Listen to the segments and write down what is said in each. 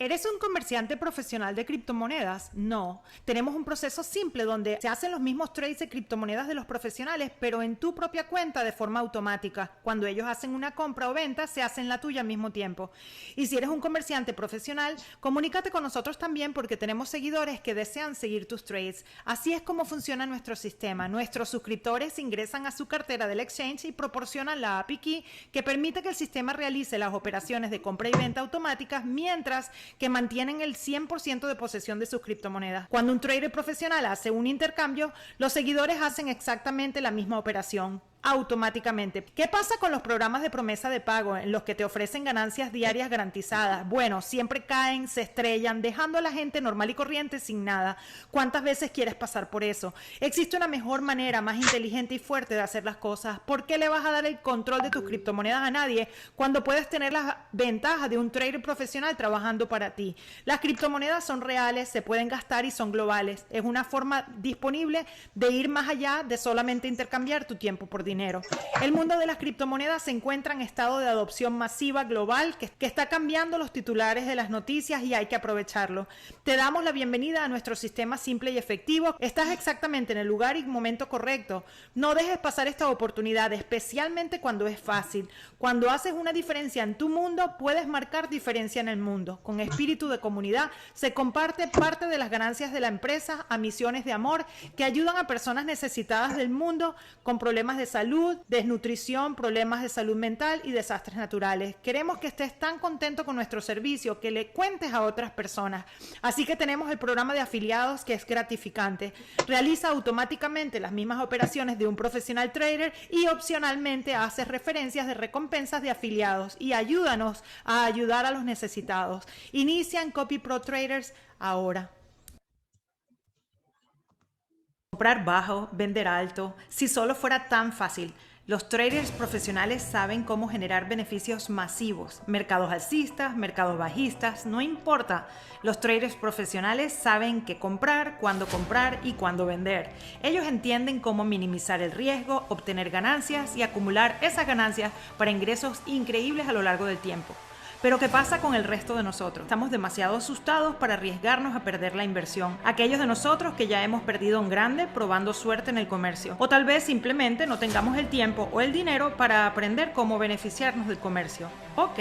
¿Eres un comerciante profesional de criptomonedas? No. Tenemos un proceso simple donde se hacen los mismos trades de criptomonedas de los profesionales, pero en tu propia cuenta de forma automática. Cuando ellos hacen una compra o venta, se hace en la tuya al mismo tiempo. Y si eres un comerciante profesional, comunícate con nosotros también porque tenemos seguidores que desean seguir tus trades. Así es como funciona nuestro sistema. Nuestros suscriptores ingresan a su cartera del exchange y proporcionan la API Key que permite que el sistema realice las operaciones de compra y venta automáticas mientras que mantienen el 100% de posesión de sus criptomonedas. Cuando un trader profesional hace un intercambio, los seguidores hacen exactamente la misma operación automáticamente. ¿Qué pasa con los programas de promesa de pago en los que te ofrecen ganancias diarias garantizadas? Bueno, siempre caen, se estrellan, dejando a la gente normal y corriente sin nada. ¿Cuántas veces quieres pasar por eso? Existe una mejor manera, más inteligente y fuerte de hacer las cosas. ¿Por qué le vas a dar el control de tus criptomonedas a nadie cuando puedes tener las ventajas de un trader profesional trabajando para ti? Las criptomonedas son reales, se pueden gastar y son globales. Es una forma disponible de ir más allá de solamente intercambiar tu tiempo por dinero. El mundo de las criptomonedas se encuentra en estado de adopción masiva global que está cambiando los titulares de las noticias y hay que aprovecharlo. Te damos la bienvenida a nuestro sistema simple y efectivo. Estás exactamente en el lugar y momento correcto. No dejes pasar esta oportunidad, especialmente cuando es fácil. Cuando haces una diferencia en tu mundo, puedes marcar diferencia en el mundo. Con espíritu de comunidad se comparte parte de las ganancias de la empresa a misiones de amor que ayudan a personas necesitadas del mundo con problemas de salud, desnutrición, problemas de salud mental y desastres naturales. Queremos que estés tan contento con nuestro servicio que le cuentes a otras personas. Así que tenemos el programa de afiliados que es gratificante. Realiza automáticamente las mismas operaciones de un profesional trader y opcionalmente haces referencias de recompensas de afiliados y ayúdanos a ayudar a los necesitados. Inicia en copyprotraders ahora. Comprar bajo, vender alto, si solo fuera tan fácil. Los traders profesionales saben cómo generar beneficios masivos. Mercados alcistas, mercados bajistas, no importa. Los traders profesionales saben qué comprar y cuándo vender. Ellos entienden cómo minimizar el riesgo, obtener ganancias y acumular esas ganancias para ingresos increíbles a lo largo del tiempo. Pero ¿qué pasa con el resto de nosotros? Estamos demasiado asustados para arriesgarnos a perder la inversión. Aquellos de nosotros que ya hemos perdido en grande probando suerte en el comercio. O tal vez simplemente no tengamos el tiempo o el dinero para aprender cómo beneficiarnos del comercio. Ok,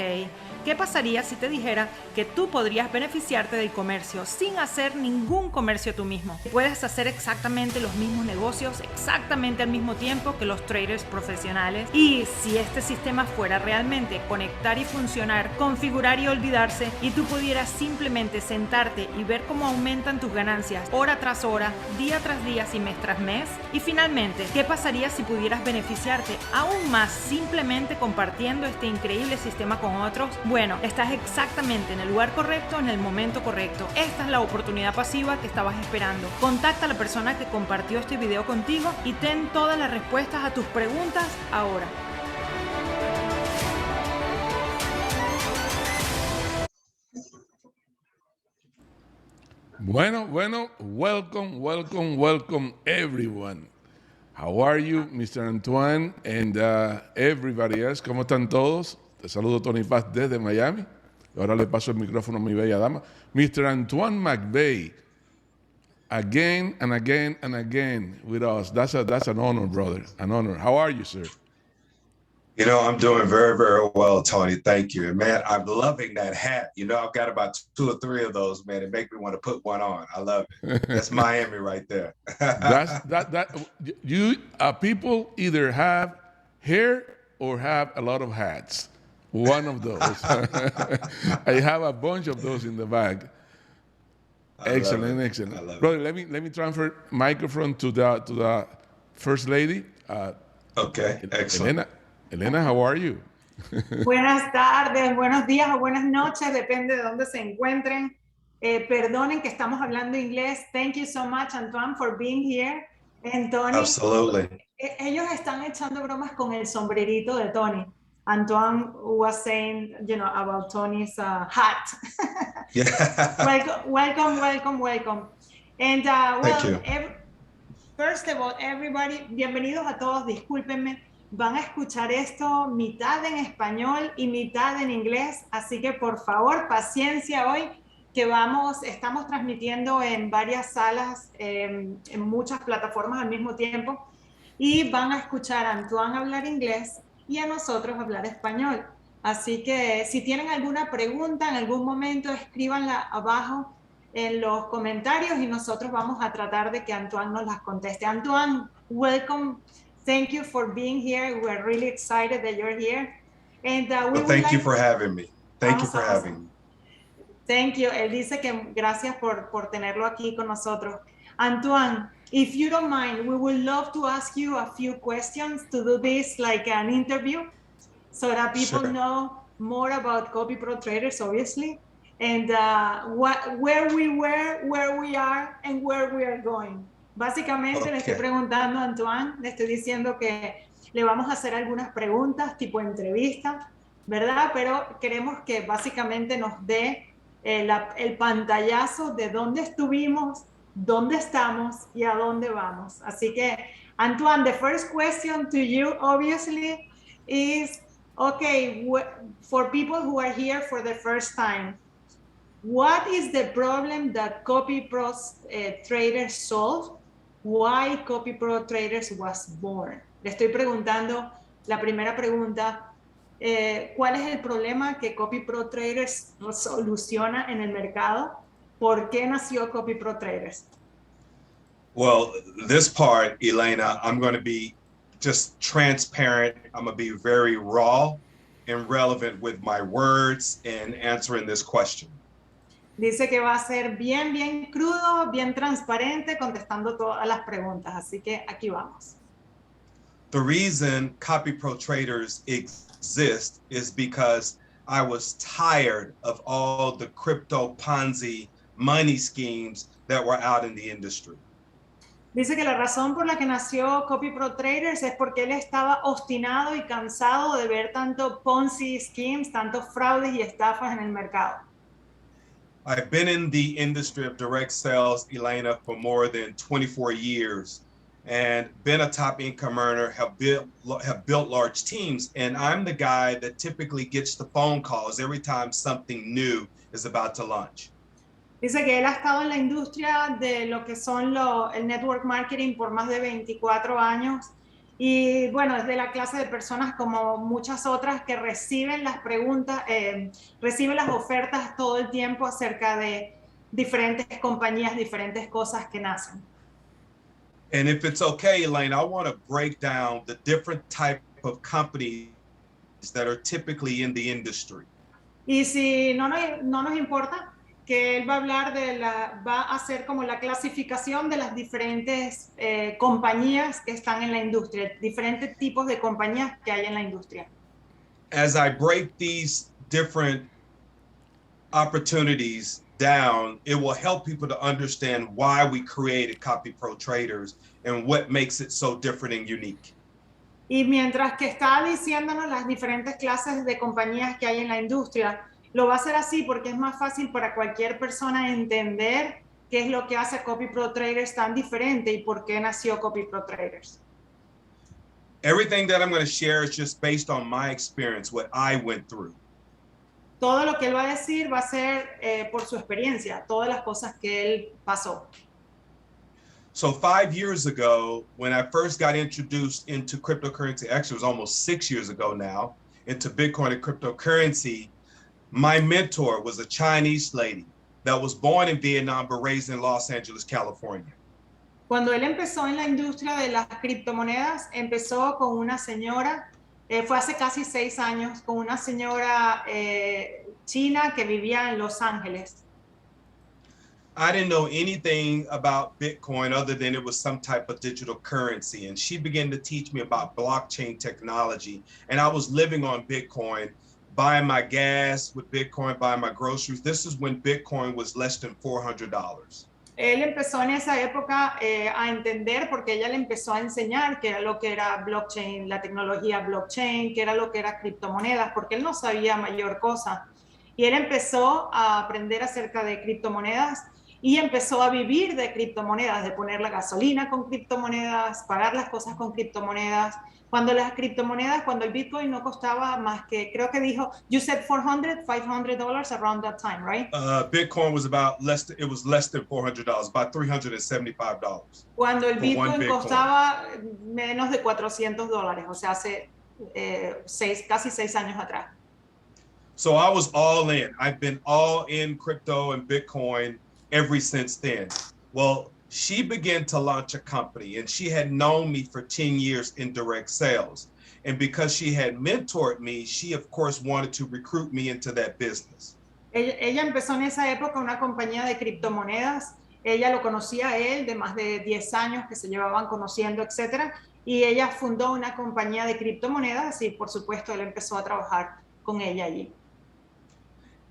¿qué pasaría si te dijera que tú podrías beneficiarte del comercio sin hacer ningún comercio tú mismo? Puedes hacer exactamente los mismos negocios exactamente al mismo tiempo que los traders profesionales. Y si este sistema fuera realmente conectar y funcionar, configurar y olvidarse, y tú pudieras simplemente sentarte y ver cómo aumentan tus ganancias hora tras hora, día tras día y mes tras mes. Y finalmente, ¿qué pasaría si pudieras beneficiarte aún más simplemente compartiendo este increíble sistema con otros? Bueno, estás exactamente en el lugar correcto, en el momento correcto. Esta es la oportunidad pasiva que estabas esperando. Contacta a la persona que compartió este video contigo y ten todas las respuestas a tus preguntas ahora. Bueno, welcome everyone. How are you, Mr. Antoine and everybody else? ¿Cómo están todos? Te saludo Tony Paz desde Miami. Ahora le paso el micrófono a mi bella dama. Mr. Antoine McVeigh, again and again and again with us. That's an honor, brother, an honor. How are you, sir? You know, I'm doing very, very well, Tony. Thank you. And man, I'm loving that hat. You know, I've got about 2 or 3 of those, man. It makes me want to put one on. I love it. That's Miami right there. People either have hair or have a lot of hats. One of those. I have a bunch of those in the bag. Excellent. Brother, let me transfer microphone to the first lady. Okay, excellent. Elena, how are you? Buenas tardes, buenos días o buenas noches, depende de dónde se encuentren. Perdonen que estamos hablando inglés. Thank you so much, Antoine, for being here. And Tony, absolutely. Ellos están echando bromas con el sombrerito de Tony. Antoine was saying, you know, about Tony's hat. Yeah. Welcome. And Thank you. First of all, everybody, bienvenidos a todos. Discúlpenme. Van a escuchar esto mitad en español y mitad en inglés, así que por favor, paciencia hoy. que estamos transmitiendo en varias salas, en muchas plataformas al mismo tiempo, y van a escuchar a Antoine hablar inglés y a nosotros hablar español. Así que si tienen alguna pregunta en algún momento, escríbanla abajo en los comentarios y nosotros vamos a tratar de que Antoine nos las conteste. Antoine, welcome. Thank you for being here. We're really excited that you're here. And we Well, would thank you like... for having me. Thank you for Vamos. having me. Thank you. Él dice que gracias por tenerlo aquí con nosotros. Antoine, if you don't mind, we would love to ask you a few questions to do this like an interview so that people Sure. know more about copyprotraders, obviously, and where we were, where we are, and where we are going. Básicamente le estoy preguntando a Antoine, le estoy diciendo que le vamos a hacer algunas preguntas tipo entrevista, ¿verdad? Pero queremos que básicamente nos dé el pantallazo de dónde estuvimos, dónde estamos y a dónde vamos. Así que, Antoine, the first question to you, obviously, is, okay, for people who are here for the first time, what is the problem that copyprotraders solve? Why copyprotraders was born? Le estoy preguntando, la primera pregunta, ¿cuál es el problema que copyprotraders soluciona en el mercado? ¿Por qué nació copyprotraders? Well, this part, Elena, I'm going to be just transparent. I'm going to be very raw and relevant with my words in answering this question. Dice que va a ser bien, bien crudo, bien transparente, contestando todas las preguntas. Así que aquí vamos. The reason copyprotraders exist is because I was tired of all the crypto Ponzi money schemes that were out in the industry. Dice que la razón por la que nació copyprotraders es porque él estaba obstinado y cansado de ver tanto Ponzi schemes, tantos fraudes y estafas en el mercado. I've been in the industry of direct sales, Elena, for more than 24 years and been a top income earner, have built large teams. And I'm the guy that typically gets the phone calls every time something new is about to launch. Dice que él ha estado en la industria de lo que son el network marketing por más de 24 años. Y bueno, es de la clase de personas como muchas otras que reciben las preguntas, reciben las ofertas todo el tiempo acerca de diferentes compañías, diferentes cosas que nacen. And if it's okay, Elaine, I want to break down the different type of companies that are typically in the industry. Y si no nos importa, que él va a hablar va a hacer como la clasificación de las diferentes compañías que están en la industria, diferentes tipos de compañías que hay en la industria. As I break these different opportunities down, it will help people to understand why we created copyprotraders and what makes it so different and unique. Y mientras que está diciéndonos las diferentes clases de compañías que hay en la industria, lo va a hacer así porque es más fácil para cualquier persona entender qué es lo que hace copyprotraders tan diferente y por qué nació copyprotraders. Everything that I'm going to share is just based on my experience, what I went through. Todo lo que él va a decir va a ser por su experiencia, todas las cosas que él pasó. So 5 years ago, when I first got introduced into cryptocurrency, actually it was almost 6 years ago now, into Bitcoin and cryptocurrency, my mentor was a Chinese lady that was born in Vietnam but raised in Los Angeles, California. Cuando él empezó en la industria de las criptomonedas, empezó con una señora, fue hace casi 6 años, con una señora china que vivía en Los Ángeles. I didn't know anything about Bitcoin other than it was some type of digital currency. And she began to teach me about blockchain technology. And I was living on Bitcoin, buying my gas with Bitcoin, buying my groceries. This is when Bitcoin was less than $400. Él empezó en esa época a entender, porque ella le empezó a enseñar qué era lo que era blockchain, la tecnología blockchain, qué era lo que era criptomonedas, porque él no sabía mayor cosa. Y él empezó a aprender acerca de criptomonedas y empezó a vivir de criptomonedas, de poner la gasolina con criptomonedas, pagar las cosas con criptomonedas. Cuando el Bitcoin no costaba más que, creo que dijo, you said $500 around that time, right? Bitcoin was it was less than $400, about $375 Cuando el for one Bitcoin Bitcoin. costaba menos de $400, o sea, hace casi 6 años atrás. So I was all in. I've been all in crypto and Bitcoin ever since then. Well, she began to launch a company and she had known me for 10 years in direct sales. And because she had mentored me, she of course wanted to recruit me into that business. Ella empezó en esa época una compañía de criptomonedas. Ella lo conocía a él de más de 10 años que se llevaban conociendo, etcétera. Y ella fundó una compañía de criptomonedas y por supuesto él empezó a trabajar con ella allí.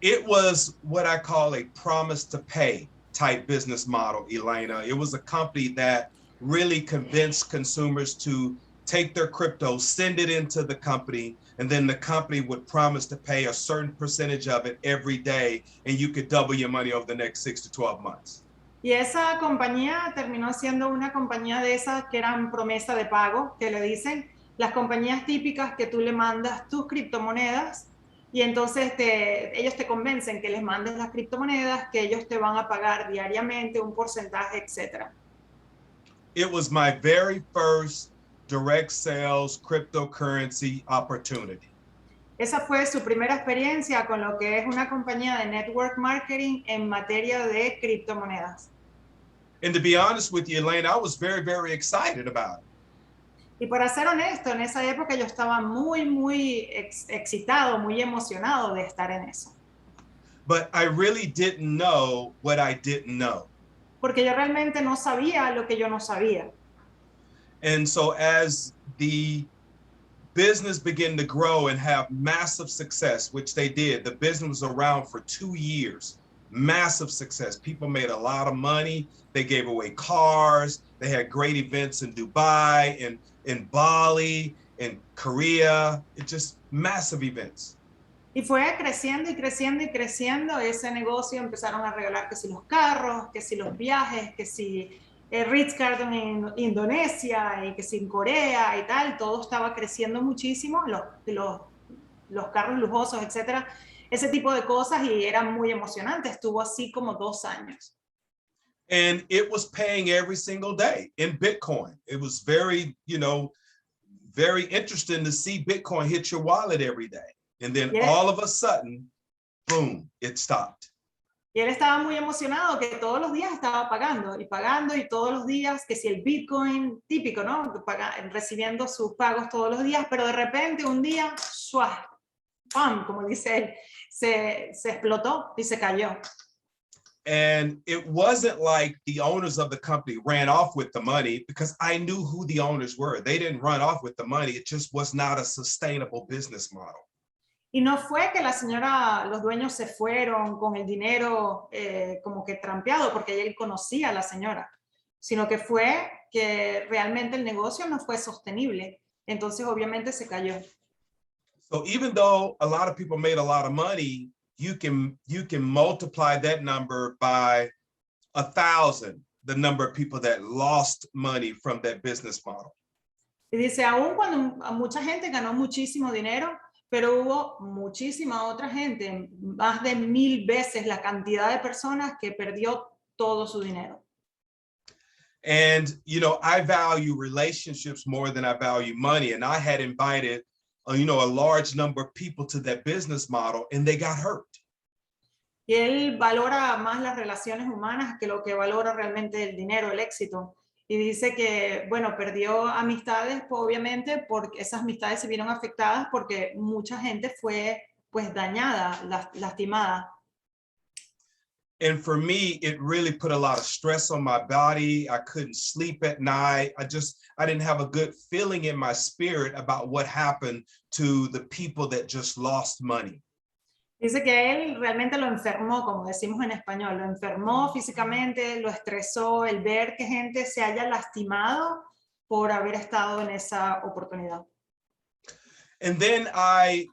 It was what I call a promise to pay type business model, Elena. It was a company that really convinced consumers to take their crypto, send it into the company, and then the company would promise to pay a certain percentage of it every day, and you could double your money over the next 6 to 12 months. Y esa compañía terminó siendo una compañía de esas que eran promesa de pago, que le dicen, las compañías típicas que tú le mandas tus criptomonedas y entonces ellos te convencen que les mandes las criptomonedas, que ellos te van a pagar diariamente un porcentaje, etc. It was my very first direct sales cryptocurrency opportunity. Esa fue su primera experiencia con lo que es una compañía de network marketing en materia de criptomonedas. And to be honest with you, Elena, I was very, very excited about it. Y para ser honesto, en esa época yo estaba muy excitado, muy emocionado de estar en eso. But I really didn't know what I didn't know. Porque yo realmente no sabía lo que yo no sabía. And so as the business began to grow and have massive success, which they did, the business was around for 2 years, massive success. People made a lot of money. They gave away cars. They had great events in Dubai and in Bali, in Korea. It just massive events. Y fue creciendo y creciendo y creciendo ese negocio. Empezaron a regalar que si los carros, que si los viajes, que si Ritz-Carlton en Indonesia y que si en Corea y tal. Todo estaba creciendo muchísimo, los carros lujosos, etcétera. Ese tipo de cosas y era muy emocionante. Estuvo así como 2 años. And it was paying every single day in Bitcoin. It was very, very interesting to see Bitcoin hit your wallet every day. And then all of a sudden, boom, it stopped. Y él estaba muy emocionado que todos los días estaba pagando y todos los días, que si el Bitcoin típico, ¿no? Recibiendo sus pagos todos los días, pero de repente un día, ¡shua! ¡Pam! Como dice él, se explotó y se cayó. And it wasn't like the owners of the company ran off with the money because I knew who the owners were. They didn't run off with the money. It just was not a sustainable business model. Y no fue que los dueños se fueron con el dinero como que trampeado porque él conocía a la señora, sino que fue que realmente el negocio no fue sostenible. Entonces obviamente se cayó. So even though a lot of people made a lot of money, you can multiply that number by 1,000, the number of people that lost money from that business model. Y dice, aún cuando mucha gente ganó muchísimo dinero, pero hubo muchísima otra gente, más de 1,000 veces la cantidad de personas que perdió todo su dinero. And, I value relationships more than I value money. And I had invited, a large number of people to that business model and they got hurt. Y él valora más las relaciones humanas que lo que valora realmente el dinero, el éxito. Y dice que, bueno, perdió amistades, pues, obviamente, porque esas amistades se vieron afectadas porque mucha gente fue, pues, dañada, lastimada. And for me, it really put a lot of stress on my body. I couldn't sleep at night. I didn't have a good feeling in my spirit about what happened to the people that just lost money. Dice que él realmente lo enfermó, como decimos en español, lo enfermó físicamente, lo estresó el ver que gente se haya lastimado por haber estado en esa oportunidad. And then I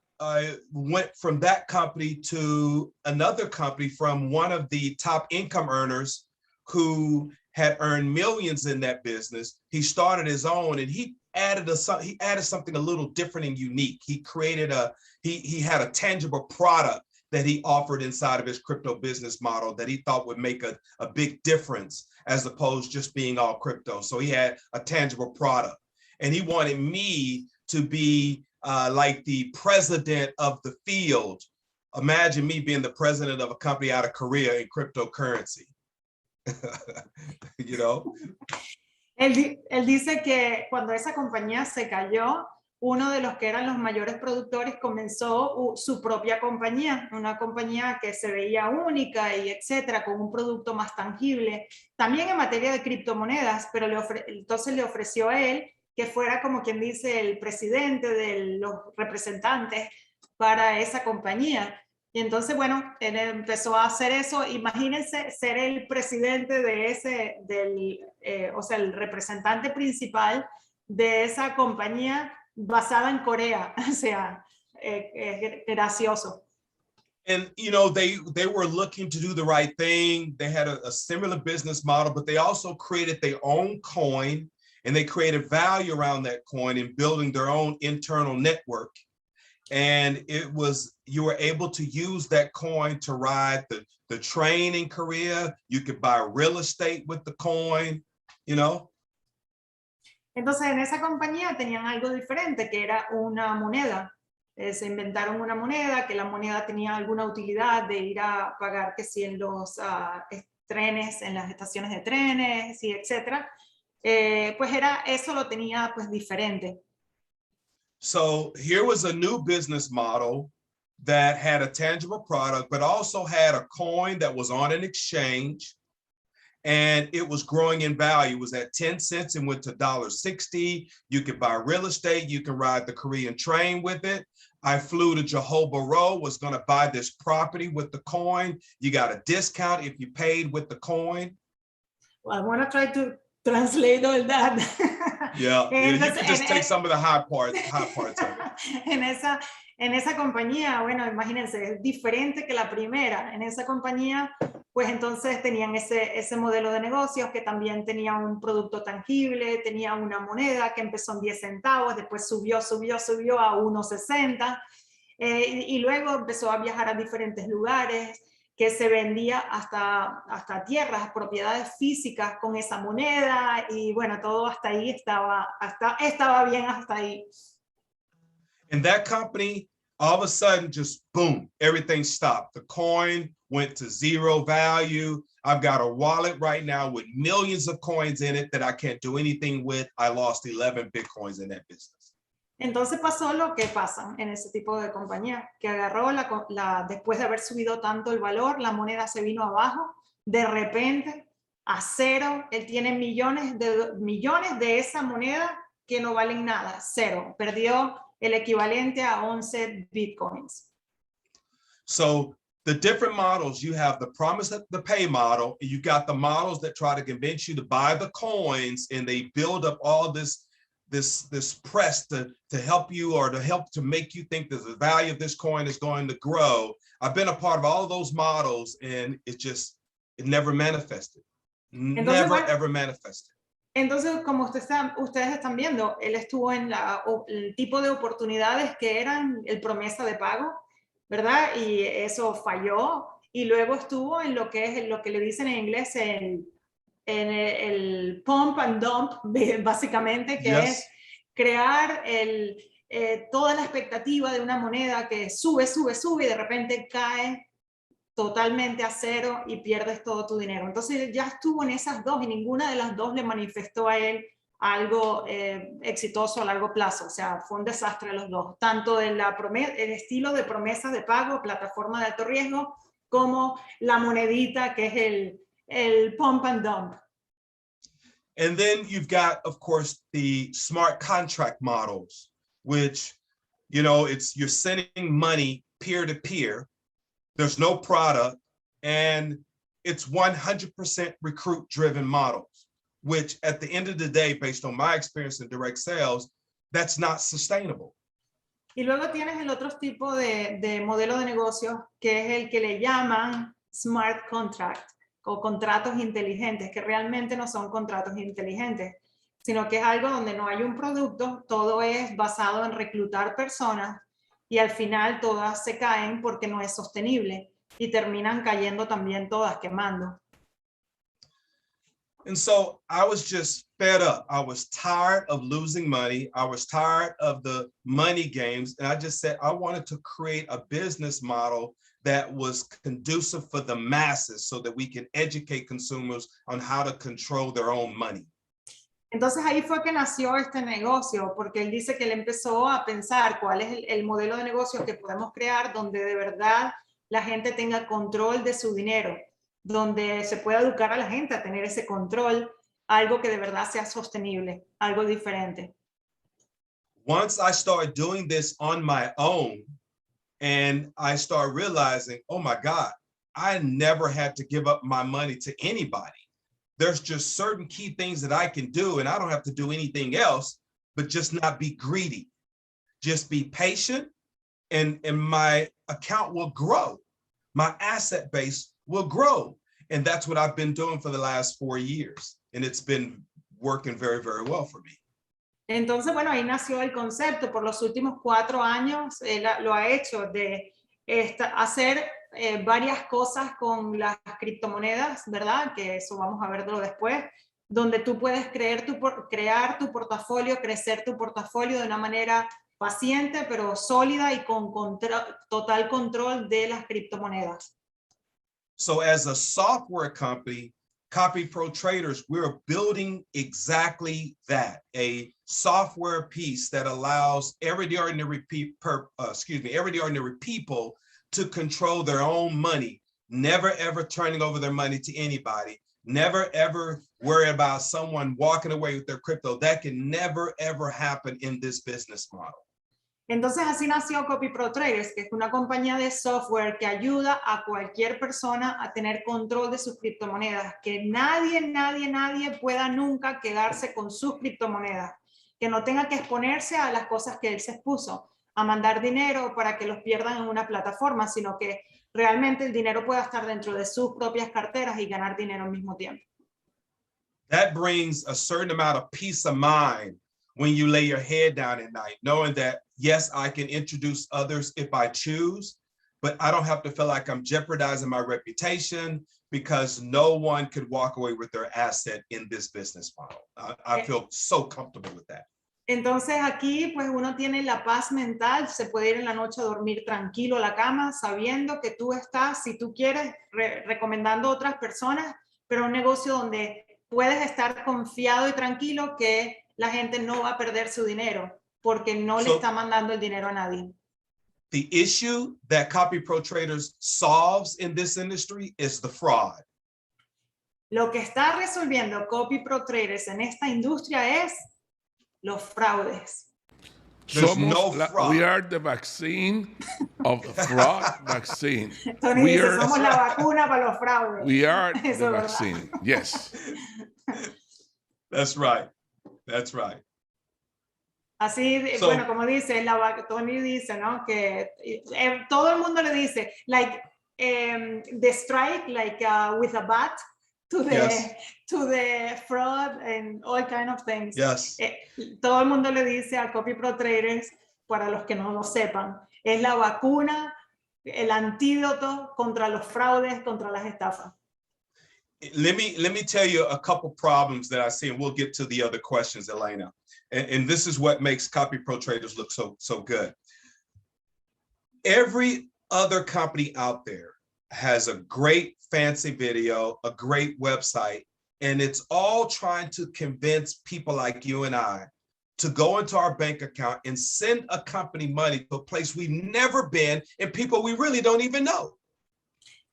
went from that company to another company from one of the top income earners who had earned millions in that business. He started his own, and he added something a little different and unique. He created he had a tangible product that he offered inside of his crypto business model that he thought would make a big difference as opposed to just being all crypto. So he had a tangible product, and he wanted me to be like the president of the field. Imagine me being the president of a company out of Korea in cryptocurrency. You know? Él dice que cuando esa compañía se cayó, uno de los que eran los mayores productores comenzó su propia compañía, una compañía que se veía única y etcétera, con un producto más tangible, también en materia de criptomonedas, pero entonces le ofreció a él que fuera como quien dice el presidente de los representantes para esa compañía. Y entonces, bueno, él empezó a hacer eso. Imagínense ser el presidente de o sea, el representante principal de esa compañía basada en Corea. O sea, gracioso. And, you know, they were looking to do the right thing. They had a similar business model, but they also created their own coin, and they created value around that coin in building their own internal network. And you were able to use that coin to ride the train in Korea. You could buy real estate with the coin, you know. Entonces, en esa compañía tenían algo diferente, que era una moneda. Se inventaron una moneda, que la moneda tenía alguna utilidad de ir a pagar, que si en los trenes, en las estaciones de trenes, y etcétera. Pues eso lo tenía pues diferente. So here was a new business model that had a tangible product, but also had a coin that was on an exchange, and it was growing in value. It was at 10 cents and went to $1.60. You could buy real estate. You can ride the Korean train with it. I flew to Jojoba Row, was going to buy this property with the coin. You got a discount if you paid with the coin. Well, I want to try to translate all that. Yeah, you can just take some of the high parts of it. En esa compañía, bueno, imagínense, es diferente que la primera. En esa compañía, pues entonces tenían ese modelo de negocios que también tenía un producto tangible, tenía una moneda que empezó en 10 centavos, después subió a 1.60, y luego empezó a viajar a diferentes lugares, que se vendía hasta tierras, propiedades físicas con esa moneda, y bueno, todo hasta ahí estaba bien hasta ahí. And that company, all of a sudden, just boom, everything stopped. The coin went to zero value. I've got a wallet right now with millions of coins in it that I can't do anything with. I lost 11 Bitcoins in that business. Entonces pasó lo que pasa en ese tipo de compañía, que agarró después de haber subido tanto el valor, la moneda se vino abajo, de repente a cero. Él tiene millones de esa moneda que no valen nada, cero. Perdió el equivalente a 11 Bitcoins. So the different models, you have the promise of the pay model, and you got the models that try to convince you to buy the coins, and they build up all this press to help you, or to help to make you think that the value of this coin is going to grow. I've been a part of all of those models, and it never manifested. Ever manifested. Entonces, como ustedes están viendo, él estuvo en el tipo de oportunidades que eran el promesa de pago, ¿verdad? Y eso falló. Y luego estuvo en lo que le dicen en inglés el pump and dump, básicamente, que Yes. es crear toda la expectativa de una moneda que sube y de repente cae totalmente a cero y pierdes todo tu dinero. Entonces ya estuvo en esas dos y ninguna de las dos le manifestó a él algo exitoso a largo plazo. O sea, fue un desastre los dos, tanto el estilo de promesas de pago, plataforma de alto riesgo, como la monedita que es el pump and dump. And then you've got, of course, the smart contract models, which, you know, you're sending money peer to peer. There's no product, and it's 100% recruit driven models, which at the end of the day, based on my experience in direct sales, that's not sustainable. Y luego tienes el otro tipo de modelo de negocio, que es el que le llaman smart contract, o contratos inteligentes, que realmente no son contratos inteligentes, sino que es algo donde no hay un producto, todo es basado en reclutar personas y al final todas se caen porque no es sostenible y terminan cayendo también todas quemando. And so I was just fed up. I was tired of losing money. I was tired of the money games. And I just said, I wanted to create a business model that was conducive for the masses so that we can educate consumers on how to control their own money. Entonces ahí fue que nació este negocio, porque él dice que él empezó a pensar cuál es el modelo de negocio que podemos crear donde de verdad la gente tenga control de su dinero, donde se pueda educar a la gente a tener ese control, algo que de verdad sea sostenible, algo diferente. Once I started doing this on my own, and I started realizing, oh my God, I never had to give up my money to anybody. There's just certain key things that I can do, and I don't have to do anything else, but just not be greedy. Just be patient, and my account will grow. My asset base will grow. And that's what I've been doing for the last 4 years. And it's been working very, very well for me. Entonces, bueno, ahí nació el concepto. Por los últimos 4 años él lo ha hecho de hacer varias cosas con las criptomonedas, ¿verdad? Que eso vamos a verlo después, donde tú puedes crear tu portafolio, crecer tu portafolio de una manera paciente, pero sólida y con total control de las criptomonedas. So as a software company, copyprotraders, we're building exactly that, a software piece that allows everyday ordinary people to control their own money, never ever turning over their money to anybody, never ever worry about someone walking away with their crypto. That can never ever happen in this business model. Entonces así nació copyprotraders, que es una compañía de software que ayuda a cualquier persona a tener control de sus criptomonedas, que nadie pueda nunca quedarse con sus criptomonedas, que no tenga que exponerse a las cosas que él se expuso, a mandar dinero para que los pierdan en una plataforma, sino que realmente el dinero pueda estar dentro de sus propias carteras y ganar dinero al mismo tiempo. That brings a certain amount of peace of mind when you lay your head down at night, knowing that, yes, I can introduce others if I choose, but I don't have to feel like I'm jeopardizing my reputation because no one could walk away with their asset in this business model. I feel so comfortable with that. Entonces aquí pues uno tiene la paz mental, se puede ir en la noche a dormir tranquilo a la cama sabiendo que tú estás, si tú quieres, recomendando a otras personas, pero un negocio donde puedes estar confiado y tranquilo que la gente no va a perder su dinero porque no le está mandando el dinero a nadie. The issue that copyprotraders solves in this industry is the fraud. Lo que está resolviendo copyprotraders en esta industria es los fraudes. We are the vaccine of the fraud vaccine. Tony dice, somos la vacuna para los fraudes. We are the vaccine. Yes. That's right. That's right. Así, so, bueno, como dice, Tony dice, ¿no? Que todo el mundo le dice, like, the strike, like with a bat, to the fraud and all kind of things. Yes. Todo el mundo le dice a copyprotraders, para los que no lo sepan, es la vacuna, el antídoto contra los fraudes, contra las estafas. Let me tell you a couple problems that I see, and we'll get to the other questions, Elena. And this is what makes copyprotraders look so good. Every other company out there has a great fancy video, a great website, and it's all trying to convince people like you and I to go into our bank account and send a company money to a place we've never been and people we really don't even know.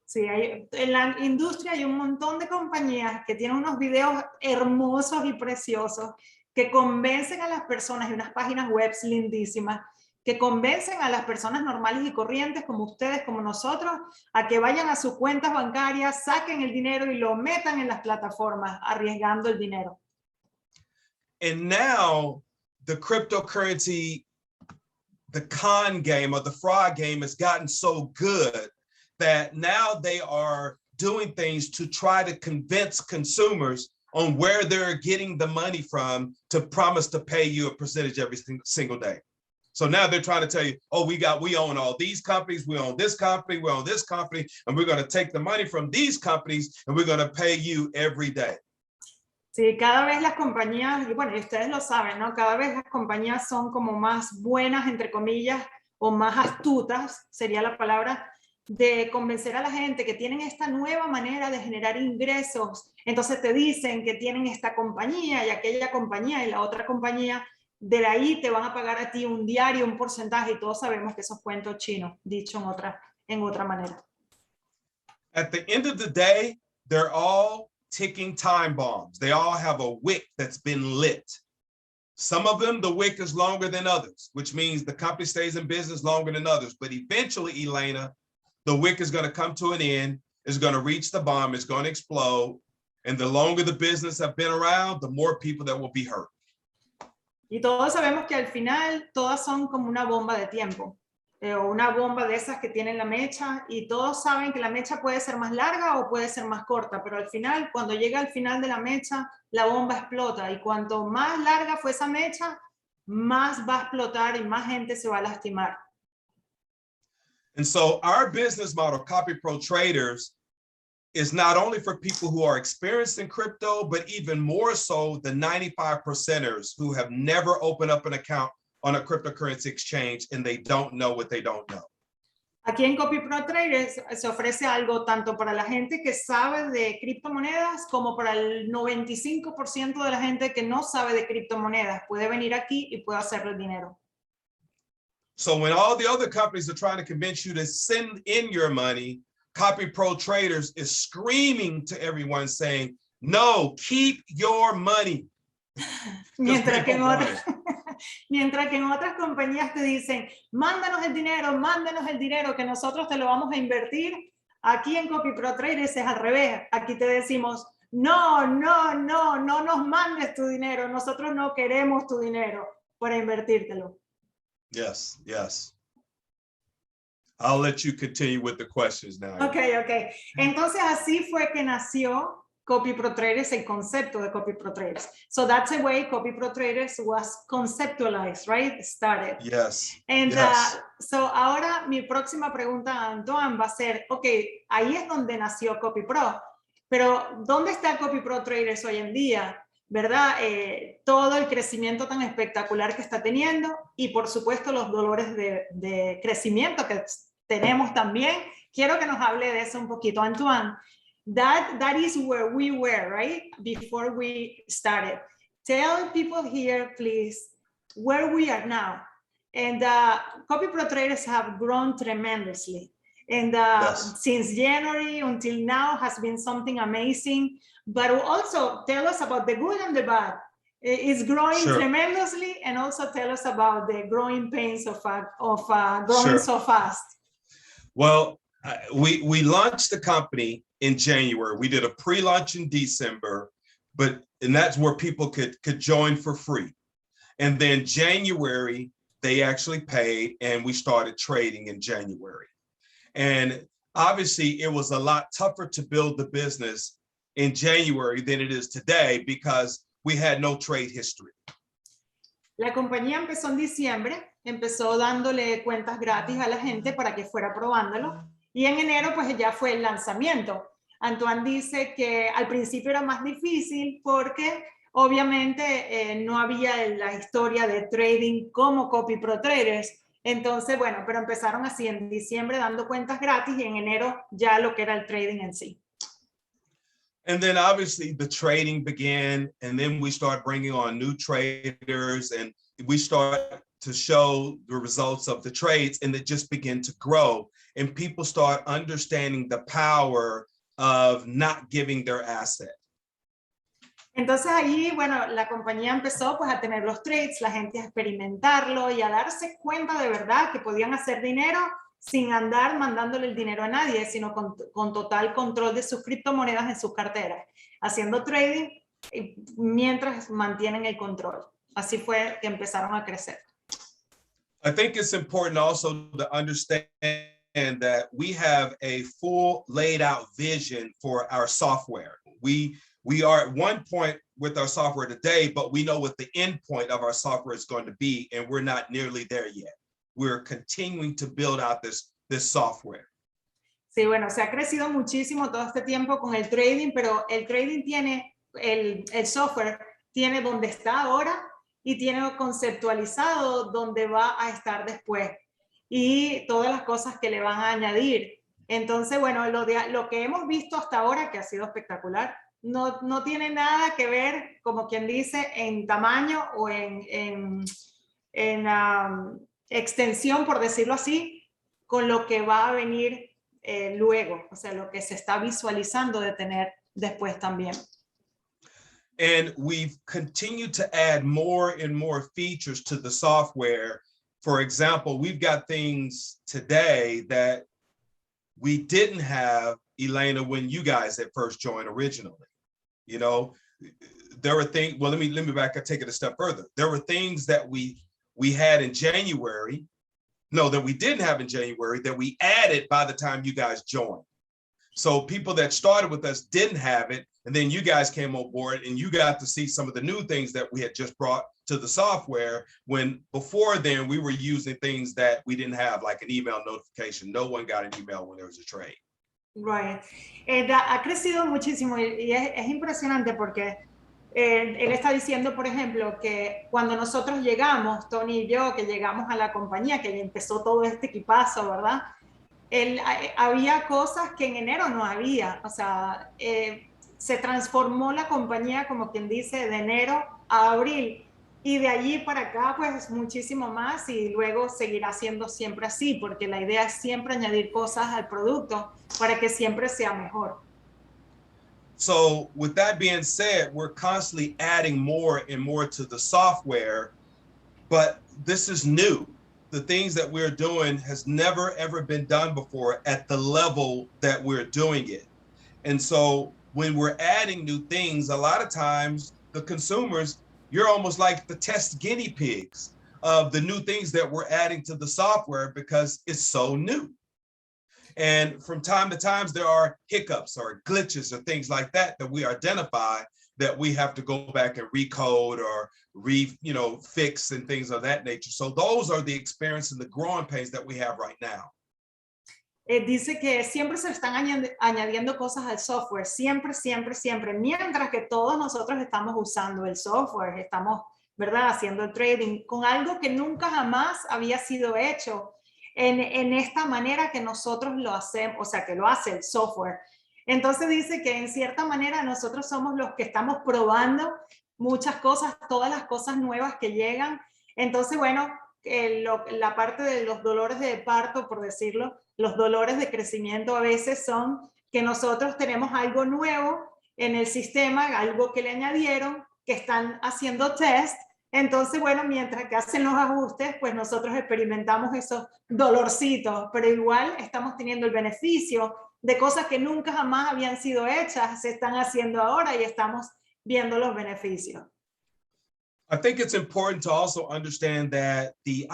Sí, en la industria hay un montón de compañías que tienen unos videos hermosos y preciosos que convencen a las personas y unas páginas web lindísimas que convencen a las personas normales y corrientes como ustedes, como nosotros, a que vayan a sus cuentas bancarias, saquen el dinero y lo metan en las plataformas, arriesgando el dinero. And now the cryptocurrency, the con game or the fraud game has gotten so good that now they are doing things to try to convince consumers on where they're getting the money from to promise to pay you a percentage every single day. So now they're trying to tell you, oh, we own all these companies, we own this company, we own this company, and we're going to take the money from these companies and we're going to pay you every day. Sí, cada vez las compañías, y bueno, y ustedes lo saben, ¿no? Cada vez las compañías son como más buenas, entre comillas, o más astutas, sería la palabra, de convencer a la gente que tienen esta nueva manera de generar ingresos. Entonces te dicen que tienen esta compañía y aquella compañía y la otra compañía, de ahí te van a pagar a ti un diario, un porcentaje, y todos sabemos que eso es cuento chino, dicho en otra manera. At the end of the day, they're all ticking time bombs. They all have a wick that's been lit. Some of them, the wick is longer than others, which means the company stays in business longer than others. But eventually, Elena, the wick is going to come to an end, it's going to reach the bomb, it's going to explode. And the longer the business have been around, the more people that will be hurt. Y todos sabemos que al final todas son como una bomba de tiempo, o una bomba de esas que tienen la mecha, y todos saben que la mecha puede ser más larga o puede ser más corta, pero al final, cuando llega al final de la mecha, la bomba explota, y cuanto más larga fue esa mecha, más va a explotar y más gente se va a lastimar. And so our business model, copyprotraders, is not only for people who are experienced in crypto, but even more so the 95%ers who have never opened up an account on a cryptocurrency exchange and they don't know what they don't know. Aquí en copyprotraders se ofrece algo tanto para la gente que sabe de criptomonedas como para el 95% de la gente que no sabe de criptomonedas. Puede venir aquí y puede hacerle dinero. So when all the other companies are trying to convince you to send in your money, copyprotraders is screaming to everyone saying, no, keep your money. Mientras que en otras compañías te dicen, mándanos el dinero que nosotros te lo vamos a invertir. Aquí en copyprotraders es al revés. Aquí te decimos, no nos mandes tu dinero. Nosotros no queremos tu dinero para invertírtelo. Yes, yes. I'll let you continue with the questions now. Okay. Entonces así fue que nació copyprotraders, el concepto de copyprotraders. So that's the way copyprotraders was conceptualized, right? Started. Yes. And yes. So ahora mi próxima pregunta a Antoine va a ser, ahí es donde nació CopyPro, pero ¿dónde está copyprotraders hoy en día? ¿Verdad? Todo el crecimiento tan espectacular que está teniendo y por supuesto los dolores de crecimiento que tenemos también. Quiero que nos hable de eso un poquito, Antoine. That is where we were, right? Before we started. Tell people here, please, where we are now. And copyprotraders have grown tremendously. And yes. Since January until now has been something amazing. But also tell us about the good and the bad. It's growing sure. tremendously, and also tell us about the growing pains of growing sure. so fast. Well, we launched the company in January. We did a pre-launch in December, and that's where people could join for free. And then January, they actually paid, and we started trading in January. And obviously, it was a lot tougher to build the business in January than it is today because we had no trade history. La compañía empezó en diciembre, empezó dándole cuentas gratis a la gente para que fuera probándolo, y en enero pues ya fue el lanzamiento. Antoine dice que al principio era más difícil porque obviamente no había la historia de trading como copyprotraders. Entonces, bueno, pero empezaron así en diciembre dando cuentas gratis y en enero ya lo que era el trading en sí. And then obviously the trading began, and then we start bringing on new traders, and we start to show the results of the trades, and it just began to grow. And people start understanding the power of not giving their asset. Entonces allí, bueno, la compañía empezó pues a tener los trades, la gente a experimentarlo y a darse cuenta de verdad que podían hacer dinero sin andar mandándole el dinero a nadie, sino con total control de sus criptomonedas en sus carteras, haciendo trading mientras mantienen el control. Así fue que empezaron a crecer. I think it's important also to understand that we have a full laid out vision for our software. We are at one point with our software today, but we know what the end point of our software is going to be, and we're not nearly there yet. We're continuing to build out this software. Sí, bueno, se ha crecido muchísimo todo este tiempo con el trading, pero el trading tiene, el software tiene donde está ahora y tiene conceptualizado dónde va a estar después y todas las cosas que le van a añadir. Entonces, bueno, lo que hemos visto hasta ahora, que ha sido espectacular, no tiene nada que ver, como quien dice, en tamaño o en extensión, por decirlo así, con lo que va a venir luego, o sea, lo que se está visualizando de tener después también. And we've continued to add more and more features to the software. For example, we've got things today that we didn't have, Elena, when you guys had first joined originally. You know, there were things, well, let me back and take it a step further. There were things that we had in January, that we didn't have in January, that we added by the time you guys joined. So people that started with us didn't have it, and then you guys came on board and you got to see some of the new things that we had just brought to the software, when before then we were using things that we didn't have, like an email notification. No one got an email when there was a trade. Right. Ha crecido muchísimo y es impresionante porque él está diciendo, por ejemplo, que cuando nosotros llegamos, Tony y yo, que llegamos a la compañía, que empezó todo este equipazo, ¿verdad? Había cosas que en enero no había, o sea, se transformó la compañía, como quien dice, de enero a abril, y de allí para acá, pues muchísimo más, y luego seguirá siendo siempre así, porque la idea es siempre añadir cosas al producto para que siempre sea mejor. So with that being said, we're constantly adding more and more to the software, but this is new. The things that we're doing has never, ever been done before at the level that we're doing it. And so when we're adding new things, a lot of times the consumers, you're almost like the test guinea pigs of the new things that we're adding to the software because it's so new. And from time to time, there are hiccups or glitches or things like that we identify that we have to go back and recode or fix and things of that nature. So those are the experience and the growing pains that we have right now. Dice que siempre se están añadiendo cosas al software, siempre, siempre, siempre, mientras que todos nosotros estamos usando el software, estamos, ¿verdad?, haciendo el trading con algo que nunca jamás había sido hecho en esta manera que nosotros lo hacemos, o sea, que lo hace el software. Entonces dice que en cierta manera nosotros somos los que estamos probando muchas cosas, todas las cosas nuevas que llegan. Entonces, bueno, la parte de los dolores de parto, por decirlo, los dolores de crecimiento a veces son que nosotros tenemos algo nuevo en el sistema, algo que le añadieron, que están haciendo test. Entonces, bueno, mientras que hacen los ajustes, pues nosotros experimentamos esos dolorcitos, pero igual estamos teniendo el beneficio de cosas que nunca jamás habían sido hechas, se están haciendo ahora y estamos viendo los beneficios. I think it's important to also understand that the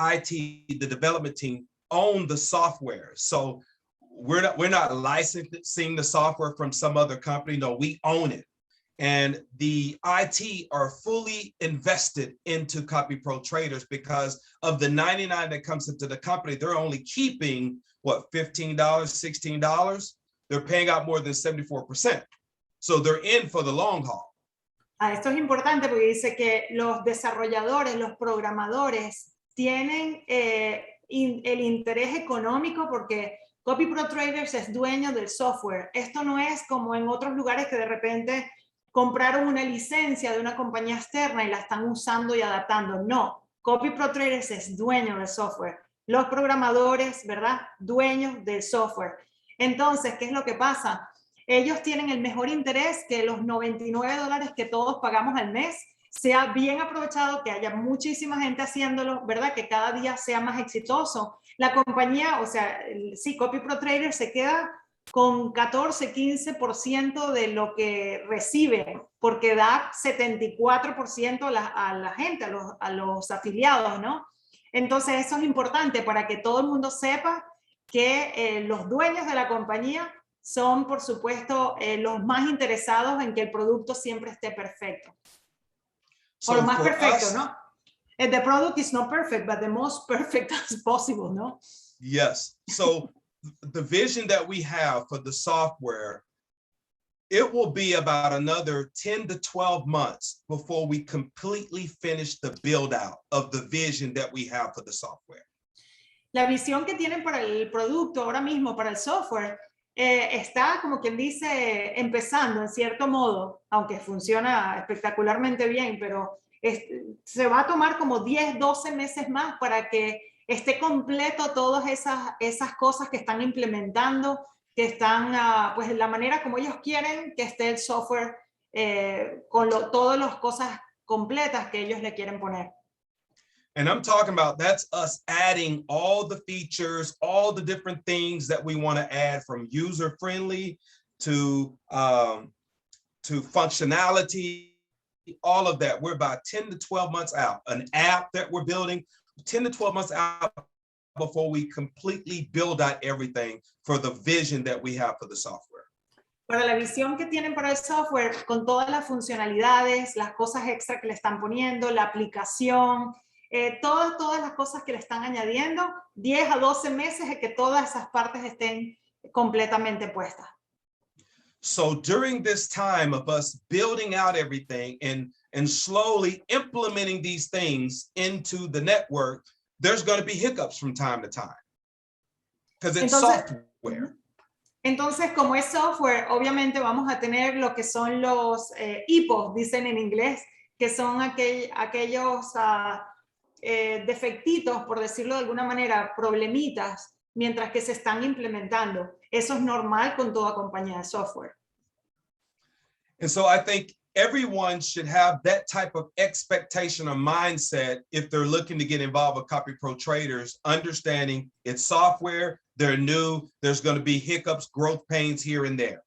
development team own the software. So we're not licensing the software from some other company. No, we own it. And the IT are fully invested into copyprotraders because of the 99 that comes into the company. They're only keeping, what, $15, $16? They're paying out more than 74%. So they're in for the long haul. Esto es importante porque dice que los desarrolladores, los programadores tienen el interés económico porque copyprotraders es dueño del software. Esto no es como en otros lugares que de repente compraron una licencia de una compañía externa y la están usando y adaptando. No, copyprotraders es dueño del software. Los programadores, ¿verdad?, dueños del software. Entonces, ¿qué es lo que pasa? Ellos tienen el mejor interés que los $99 que todos pagamos al mes sea bien aprovechado, que haya muchísima gente haciéndolo, ¿verdad?, que cada día sea más exitoso. La compañía, o sea, sí, copyprotraders se queda con 14-15% de lo que recibe, porque da 74% a la gente, a los afiliados, ¿no? Entonces eso es importante para que todo el mundo sepa que los dueños de la compañía son, por supuesto, los más interesados en que el producto siempre esté perfecto. O lo más perfecto, ¿no? The product is not perfect, but the most perfect as possible, ¿no? Yes. So the vision that we have for the software, it will be about another 10 to 12 months before we completely finish the build out of the vision that we have for the software. La visión que tienen para el producto ahora mismo, para el software, está, como quien dice, empezando en cierto modo, aunque funciona espectacularmente bien, pero se va a tomar como 10, 12 meses más para que esté completo todas esas cosas que están implementando, que están, pues, la manera como ellos quieren que esté el software, con todas las cosas completas que ellos le quieren poner. And I'm talking about that's us adding all the features, all the different things that we want to add, from user-friendly to functionality, all of that. We're about 10 to 12 months out. An app that we're building, 10 to 12 months out before we completely build out everything for the vision that we have for the software. Para la visión que tienen para el software, con todas las funcionalidades, las cosas extra que le están poniendo, la aplicación, todas las cosas que le están añadiendo, 10 a 12 meses de que todas esas partes estén completamente puestas. So during this time of us building out everything and slowly implementing these things into the network, there's going to be hiccups from time to time because it's software. Entonces, como es software, obviamente vamos a tener lo que son los hippos, dicen en inglés, que son aquellos defectitos, por decirlo de alguna manera, problemitas, mientras que se están implementando. Eso es normal con toda compañía de software. And so I think everyone should have that type of expectation or mindset if they're looking to get involved with copyprotraders, understanding it's software, they're new, there's going to be hiccups, growth pains here and there.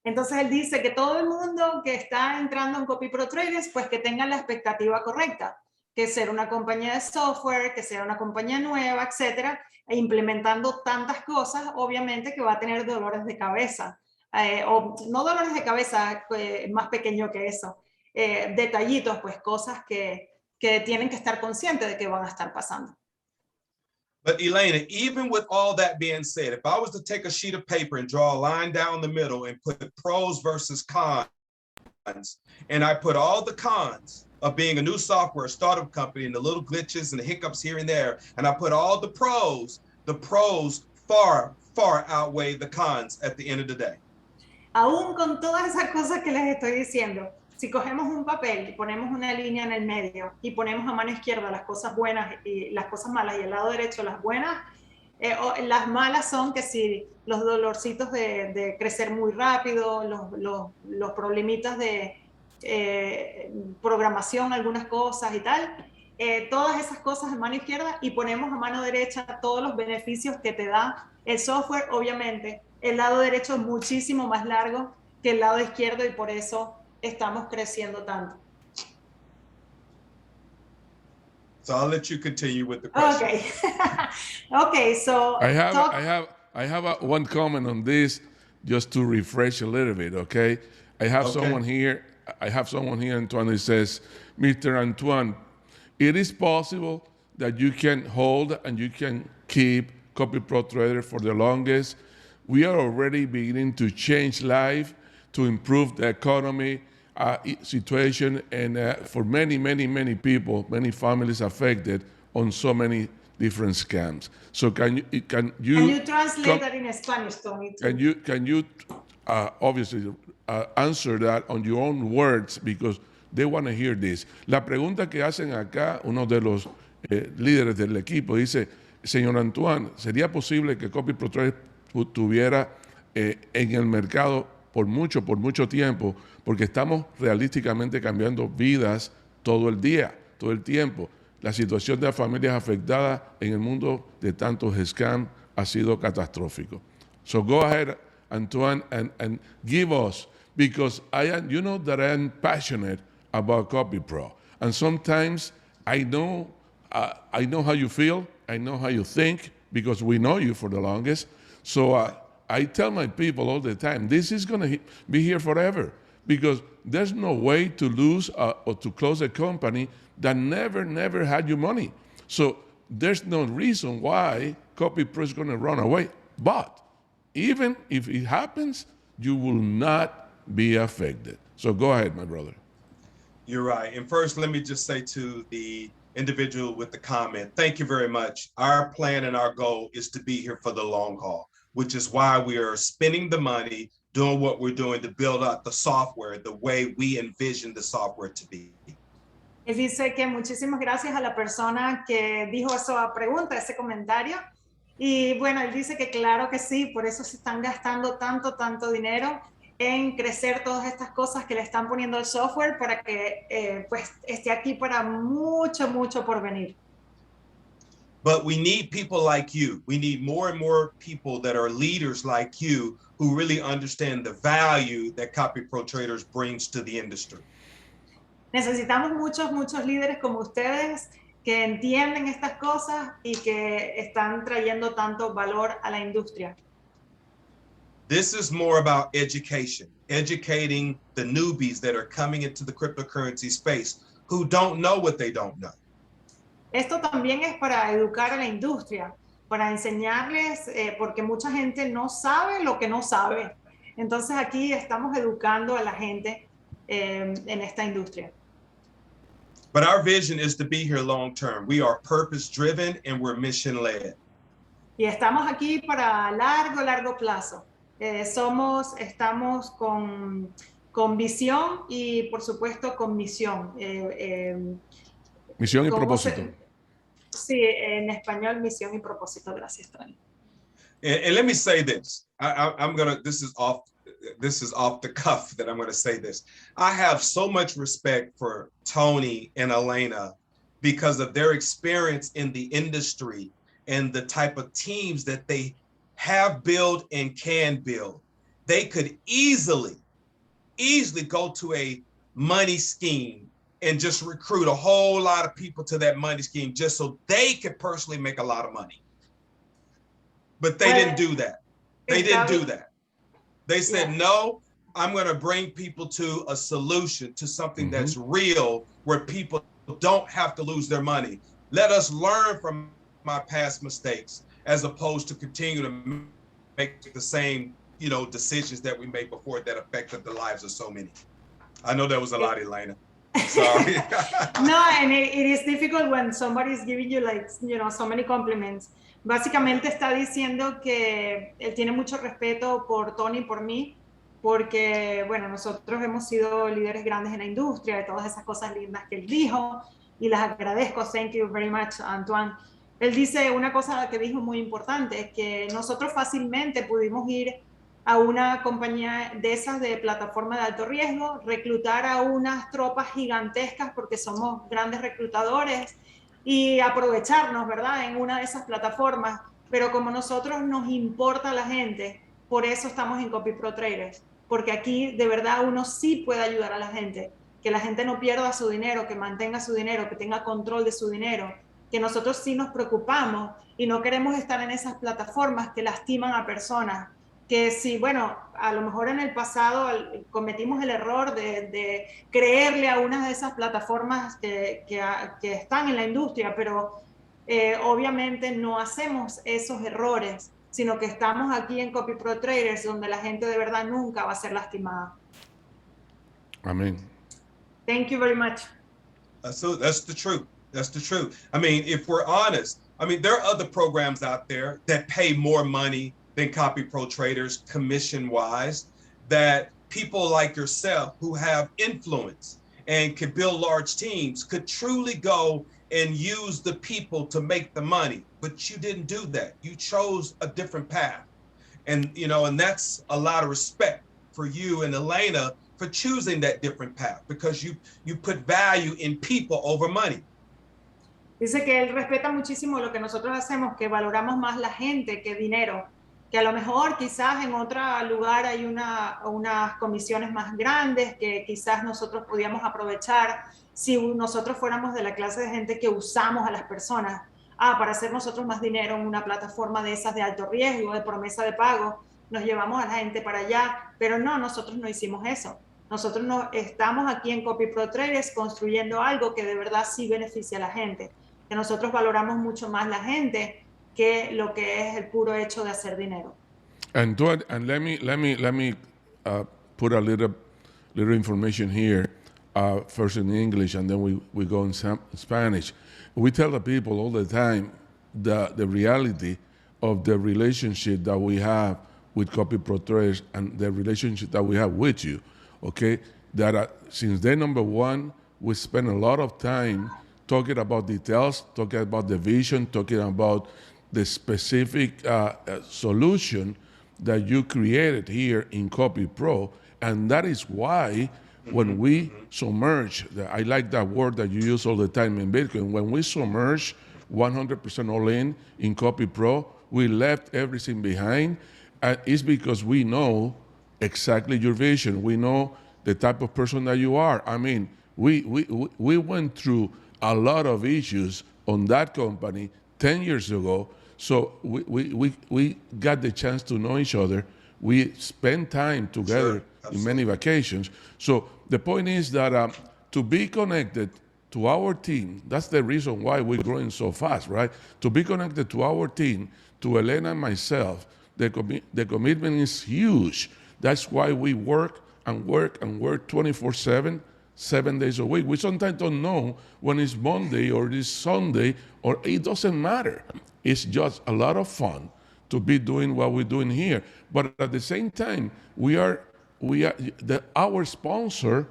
Entonces él dice que todo el mundo que está entrando en copyprotraders, pues que tengan la expectativa correcta, que ser una compañía de software, que sea una compañía nueva, etcétera, e implementando tantas cosas, obviamente que va a tener dolores de cabeza, o no dolores de cabeza, más pequeño que eso, detallitos, pues cosas que tienen que estar conscientes de que van a estar pasando. But Elena, even with all that being said, if I was to take a sheet of paper and draw a line down the middle and put pros versus cons, and I put all the cons of being a new software startup company and the little glitches and the hiccups here and there, and I put all the pros far, far outweigh the cons at the end of the day. Aún con todas esas cosas que les estoy diciendo, si cogemos un papel y ponemos una línea en el medio y ponemos a mano izquierda las cosas buenas y las cosas malas y al lado derecho las buenas, las malas son que si los dolorcitos de crecer muy rápido, los problemitas de programación, algunas cosas y tal, todas esas cosas a mano izquierda, y ponemos a mano derecha todos los beneficios que te da el software. Obviamente el lado derecho es muchísimo más largo que el lado izquierdo y por eso estamos creciendo tanto. So I'll let you continue with the question. Okay. Okay, so I have one comment on this, just to refresh a little bit. Okay, I have someone here, Antoine, who says, Mr. Antoine, it is possible that you can hold and you can keep copyprotraders for the longest. We are already beginning to change life, to improve the economy situation, and for many people, many families affected on so many different scams. So can you translate that in Spanish, Tony? Can you obviously answer that on your own words, because they want to hear this. La pregunta que hacen acá uno de los líderes del equipo dice, señor Antoine, ¿sería posible que copyprotraders tuviera en el mercado por mucho tiempo? Porque estamos realísticamente cambiando vidas todo el día, todo el tiempo. La situación de las familias afectadas en el mundo de tantos scams ha sido catastrófico. So go ahead, Antoine, and give us, because you know that I am passionate about CopyPro, and sometimes I know how you feel, I know how you think, because we know you for the longest. So I tell my people all the time, this is going to be here forever, because there's no way to lose or to close a company that never had you money. So there's no reason why CopyPro is going to run away. But even if it happens, you will not be affected. So go ahead, my brother. You're right. And first, let me just say to the individual with the comment, thank you very much. Our plan and our goal is to be here for the long haul, which is why we are spending the money, doing what we're doing to build up the software the way we envision the software to be. Él dice que muchísimas gracias a la persona que dijo esa pregunta, ese comentario. Y bueno, él dice que claro que sí, por eso se están gastando tanto dinero en crecer todas estas cosas que le están poniendo al software para que pues esté aquí para mucho por venir. But we need people like you. We need more and more people that are leaders like you who really understand the value that copyprotraders brings to the industry. Necesitamos muchos líderes como ustedes que entienden estas cosas y que están trayendo tanto valor a la industria. This is more about education, educating the newbies that are coming into the cryptocurrency space who don't know what they don't know. Esto también es para educar a la industria, para enseñarles, porque mucha gente no sabe lo que no sabe. Entonces aquí estamos educando a la gente en esta industria. But our vision is to be here long term. We are purpose driven and we're mission led. Y estamos aquí para largo plazo. Estamos con visión y por supuesto con misión. Misión y propósito. Sí, en español, misión y propósito. Gracias, Tony. And let me say this. I'm gonna. This is off the cuff that I'm gonna say this. I have so much respect for Tony and Elena because of their experience in the industry and the type of teams that they have built and can build. They could easily go to a money scheme and just recruit a whole lot of people to that money scheme just so they could personally make a lot of money. But they didn't do that. They didn't do that. They said, no, I'm going to bring people to a solution, to something that's real, where people don't have to lose their money. Let us learn from my past mistakes as opposed to continue to make the same, decisions that we made before that affected the lives of so many. I know that was a lot, Elena. Sorry. No, and it is difficult when somebody is giving you so many compliments. Básicamente está diciendo que él tiene mucho respeto por Tony y por mí, porque, bueno, nosotros hemos sido líderes grandes en la industria, de todas esas cosas lindas que él dijo, y las agradezco. Thank you very much, Antoine. Él dice una cosa que dijo muy importante, que nosotros fácilmente pudimos ir a una compañía de esas de plataforma de alto riesgo, reclutar a unas tropas gigantescas porque somos grandes reclutadores y aprovecharnos, ¿verdad?, en una de esas plataformas. Pero como nosotros nos importa la gente, por eso estamos en copyprotraders, porque aquí de verdad uno sí puede ayudar a la gente, que la gente no pierda su dinero, que mantenga su dinero, que tenga control de su dinero, que nosotros sí nos preocupamos y no queremos estar en esas plataformas que lastiman a personas, que sí, bueno, a lo mejor en el pasado cometimos el error de creerle a una de esas plataformas que están en la industria, pero obviamente no hacemos esos errores, sino que estamos aquí en copyprotraders, donde la gente de verdad nunca va a ser lastimada. Amén. Thank you very much. So that's the truth. That's the truth. I mean, if we're honest, there are other programs out there that pay more money than copyprotraders commission-wise, that people like yourself who have influence and can build large teams could truly go and use the people to make the money. But you didn't do that. You chose a different path. And, and that's a lot of respect for you and Elena for choosing that different path, because you put value in people over money. Dice que él respeta muchísimo lo que nosotros hacemos, que valoramos más la gente que dinero, que a lo mejor quizás en otro lugar hay unas comisiones más grandes que quizás nosotros podíamos aprovechar si nosotros fuéramos de la clase de gente que usamos a las personas. para hacer nosotros más dinero en una plataforma de esas de alto riesgo, de promesa de pago, nos llevamos a la gente para allá, pero no, nosotros no hicimos eso. Nosotros no, estamos aquí en copyprotraders construyendo algo que de verdad sí beneficia a la gente, que nosotros valoramos mucho más la gente que lo que es el puro hecho de hacer dinero. And let me put a little information here, first in English, and then we go in Spanish. We tell the people all the time the reality of the relationship that we have with copyprotraders and the relationship that we have with you. Okay, that since day number one, we spend a lot of time talking about details, talking about the vision, talking about the specific solution that you created here in CopyPro. And that is why when we submerge, I like that word that you use all the time in Bitcoin, when we submerge 100% all in CopyPro, we left everything behind. It's because we know exactly your vision. We know the type of person that you are. I mean, we went through a lot of issues on that company 10 years ago. So we got the chance to know each other. We spent time together in many vacations. So the point is that to be connected to our team, that's the reason why we're growing so fast, right? To be connected to our team, to Elena and myself, the commitment is huge. That's why we work 24/7, 7 days a week. We sometimes don't know when it's Monday or it's Sunday, or it doesn't matter. It's just a lot of fun to be doing what we're doing here. But at the same time, our sponsor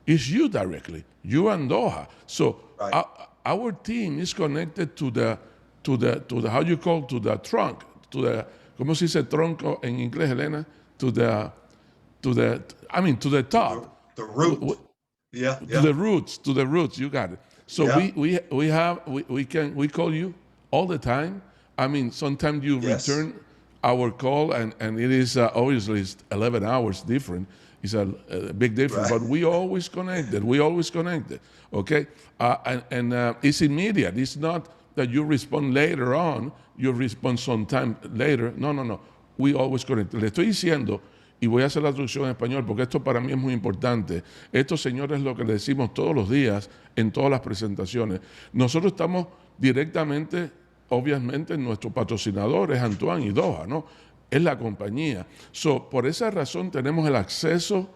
is you directly, you and Doha. So right. our team is connected to the how you call, to the trunk, to the, ¿cómo se dice tronco en inglés, Elena? To the top. The root. To the roots, you got it. So we call you all the time. I mean, sometimes you return our call, and it is obviously it's 11 hours different. It's a big difference, but we always connected. Okay, and it's immediate. It's not that you respond later on. You respond sometime later. No. We always connect. Le estoy diciendo, y voy a hacer la traducción en español porque esto para mí es muy importante. Estos señores, lo que le decimos todos los días en todas las presentaciones. Nosotros estamos directamente, obviamente, nuestro patrocinador es Antoine y Doha, ¿no? Es la compañía. So, por esa razón tenemos el acceso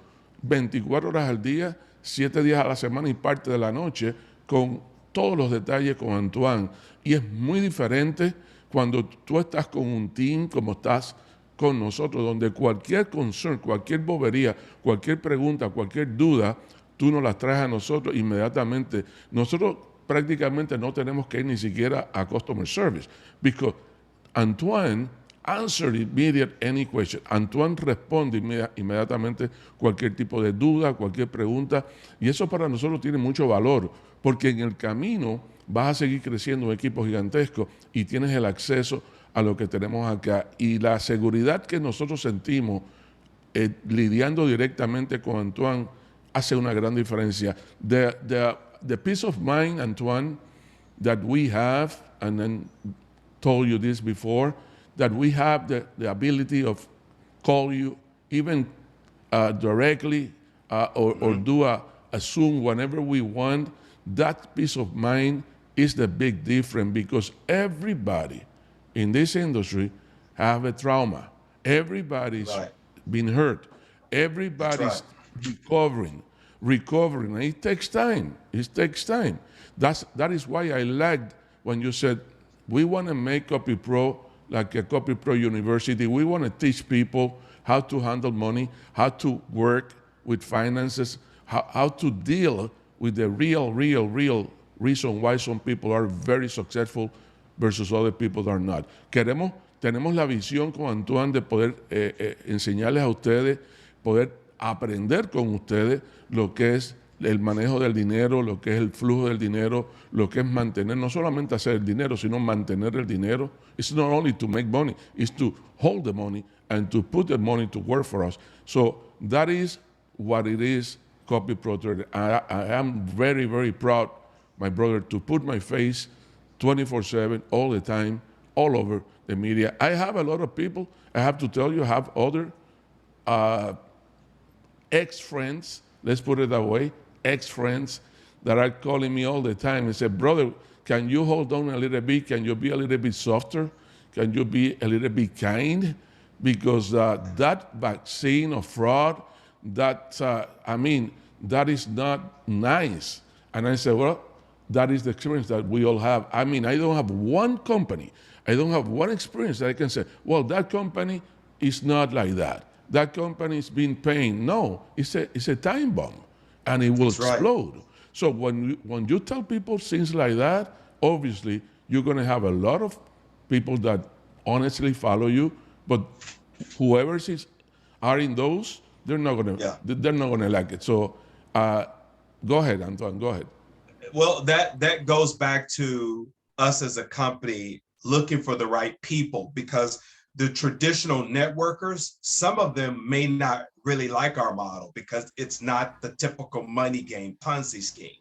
24 horas al día, 7 días a la semana y parte de la noche, con todos los detalles con Antoine. Y es muy diferente cuando tú estás con un team como estás con nosotros, donde cualquier concern, cualquier bobería, cualquier pregunta, cualquier duda, tú nos las traes a nosotros inmediatamente. Nosotros prácticamente no tenemos que ir ni siquiera a customer service, because Antoine answered immediate any question. Antoine responde inmediatamente cualquier tipo de duda, cualquier pregunta, y eso para nosotros tiene mucho valor, porque en el camino vas a seguir creciendo un equipo gigantesco y tienes el acceso a lo que tenemos acá. Y la seguridad que nosotros sentimos lidiando directamente con Antoine hace una gran diferencia. The peace of mind, Antoine, that we have, and then told you this before, that we have the ability of call you even directly or do a Zoom whenever we want. That peace of mind is the big difference, because everybody in this industry have a trauma. Everybody's been hurt. Everybody's recovering. And it takes time. That is why I liked when you said, we want to make CopyPro like a CopyPro university. We want to teach people how to handle money, how to work with finances, how to deal with the real reason why some people are very successful versus other people that are not. Tenemos la visión con Antoine de poder enseñarles a ustedes, poder aprender con ustedes lo que es el manejo del dinero, lo que es el flujo del dinero, lo que es mantener, no solamente hacer el dinero, sino mantener el dinero. It's not only to make money, it's to hold the money and to put the money to work for us. So that is what it is, CopyPro. I am very, very proud, my brother, to put my face 24/7, all the time, all over the media. I have a lot of people, I have to tell you, have other ex-friends, let's put it that way, ex-friends that are calling me all the time and say, brother, can you hold on a little bit? Can you be a little bit softer? Can you be a little bit kind? Because that vaccine of fraud, that is not nice. And I said, well, that is the experience that we all have. I mean, I don't have one company, I don't have one experience that I can say, well, that company is not like that. That company is being paying. No, it's a time bomb, and it will explode. Right. So when you tell people things like that, obviously you're going to have a lot of people that honestly follow you, but whoever are in those, they're not going to like it. So go ahead, Antoine. Go ahead. Well, that goes back to us as a company looking for the right people, because the traditional networkers, some of them may not really like our model because it's not the typical money game Ponzi scheme.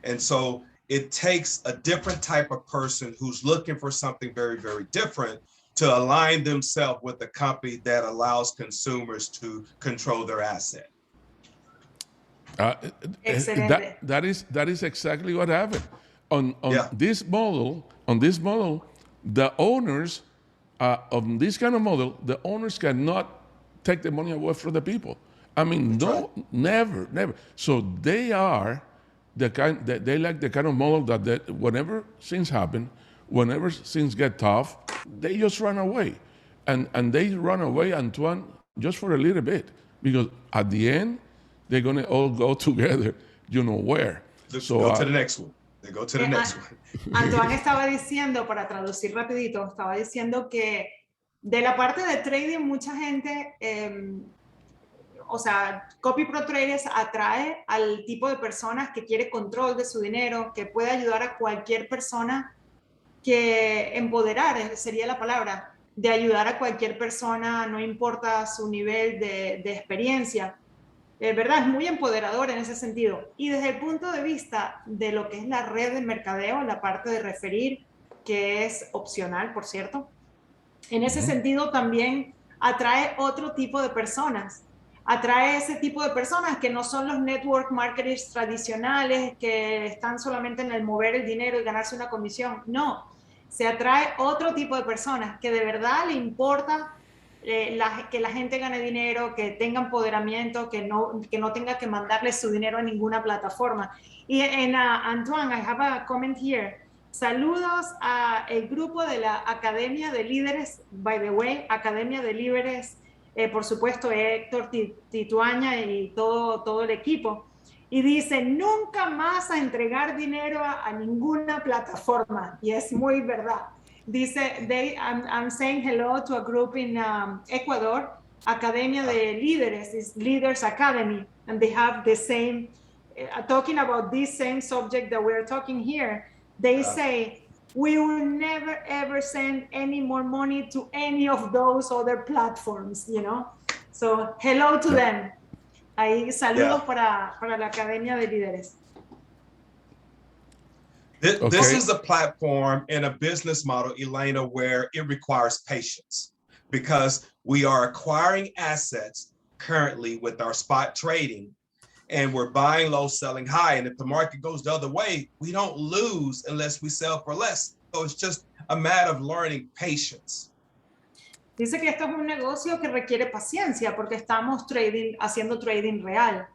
And so it takes a different type of person who's looking for something very, very different to align themselves with a company that allows consumers to control their asset. That is exactly what happened. On this model, the owners of this kind of model, the owners cannot take the money away from the people. I mean, never. So they are they like the kind of model that whenever things happen, whenever things get tough, they just run away. And they run away, Antoine, just for a little bit. Because at the end, they're going to all go together, you know where. So, go to the next one. They go to the next one. Antoine estaba diciendo, para traducir rapidito, estaba diciendo que de la parte de trading mucha gente, o sea, copyprotraders atrae al tipo de personas que quiere control de su dinero, que puede ayudar a cualquier persona, que empoderar sería la palabra, de ayudar a cualquier persona, no importa su nivel de experiencia. ¿Verdad? Es muy empoderador en ese sentido. Y desde el punto de vista de lo que es la red de mercadeo, la parte de referir, que es opcional, por cierto, en ese sentido también atrae otro tipo de personas. Atrae ese tipo de personas que no son los network marketers tradicionales, que están solamente en el mover el dinero y ganarse una comisión. No, se atrae otro tipo de personas que de verdad le importa que la gente gane dinero, que tenga empoderamiento, que no tenga que mandarle su dinero a ninguna plataforma. Y Antoine, I have a comment here. Saludos a el grupo de la Academia de Líderes, by the way, Academia de Líderes, por supuesto, Héctor Tituaña y todo el equipo. Y dice, nunca más a entregar dinero a ninguna plataforma. Y es muy verdad. Dice, I'm saying hello to a group in Ecuador, Academia de Líderes, is Leaders Academy, and they have the same, talking about this same subject that we're talking here. They say, we will never ever send any more money to any of those other platforms, you know? So, hello to them. Ahí saludos para la Academia de Líderes. This is a platform and a business model, Elena, where it requires patience because we are acquiring assets currently with our spot trading and we're buying low, selling high. And if the market goes the other way, we don't lose unless we sell for less. So it's just a matter of learning patience. Dice que esto es un negocio que requiere paciencia porque estamos haciendo trading real.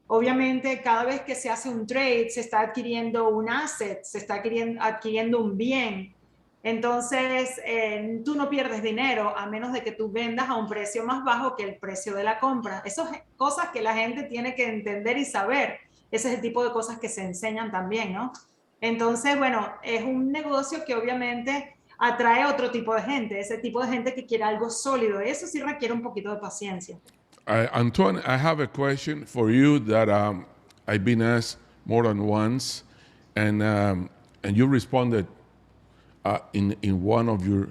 Obviamente, cada vez que se hace un trade, se está adquiriendo un asset, se está adquiriendo un bien. Entonces, tú no pierdes dinero a menos de que tú vendas a un precio más bajo que el precio de la compra. Esas son cosas que la gente tiene que entender y saber. Ese es el tipo de cosas que se enseñan también, ¿no? Entonces, bueno, es un negocio que obviamente atrae otro tipo de gente, ese tipo de gente que quiere algo sólido. Eso sí requiere un poquito de paciencia. Antoine, I have a question for you that I've been asked more than once, and you responded in one of your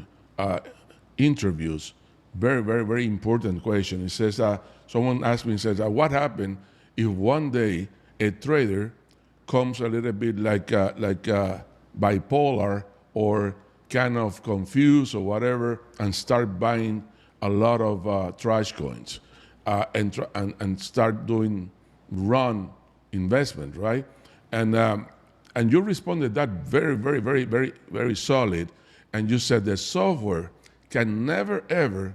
interviews. Very, very, very important question. It says, someone asked me, says, what happened if one day a trader comes a little bit like bipolar or kind of confused or whatever and start buying a lot of trash coins and start doing run investment, right? And you responded that very, very, very, very, very solid. And you said the software can never, ever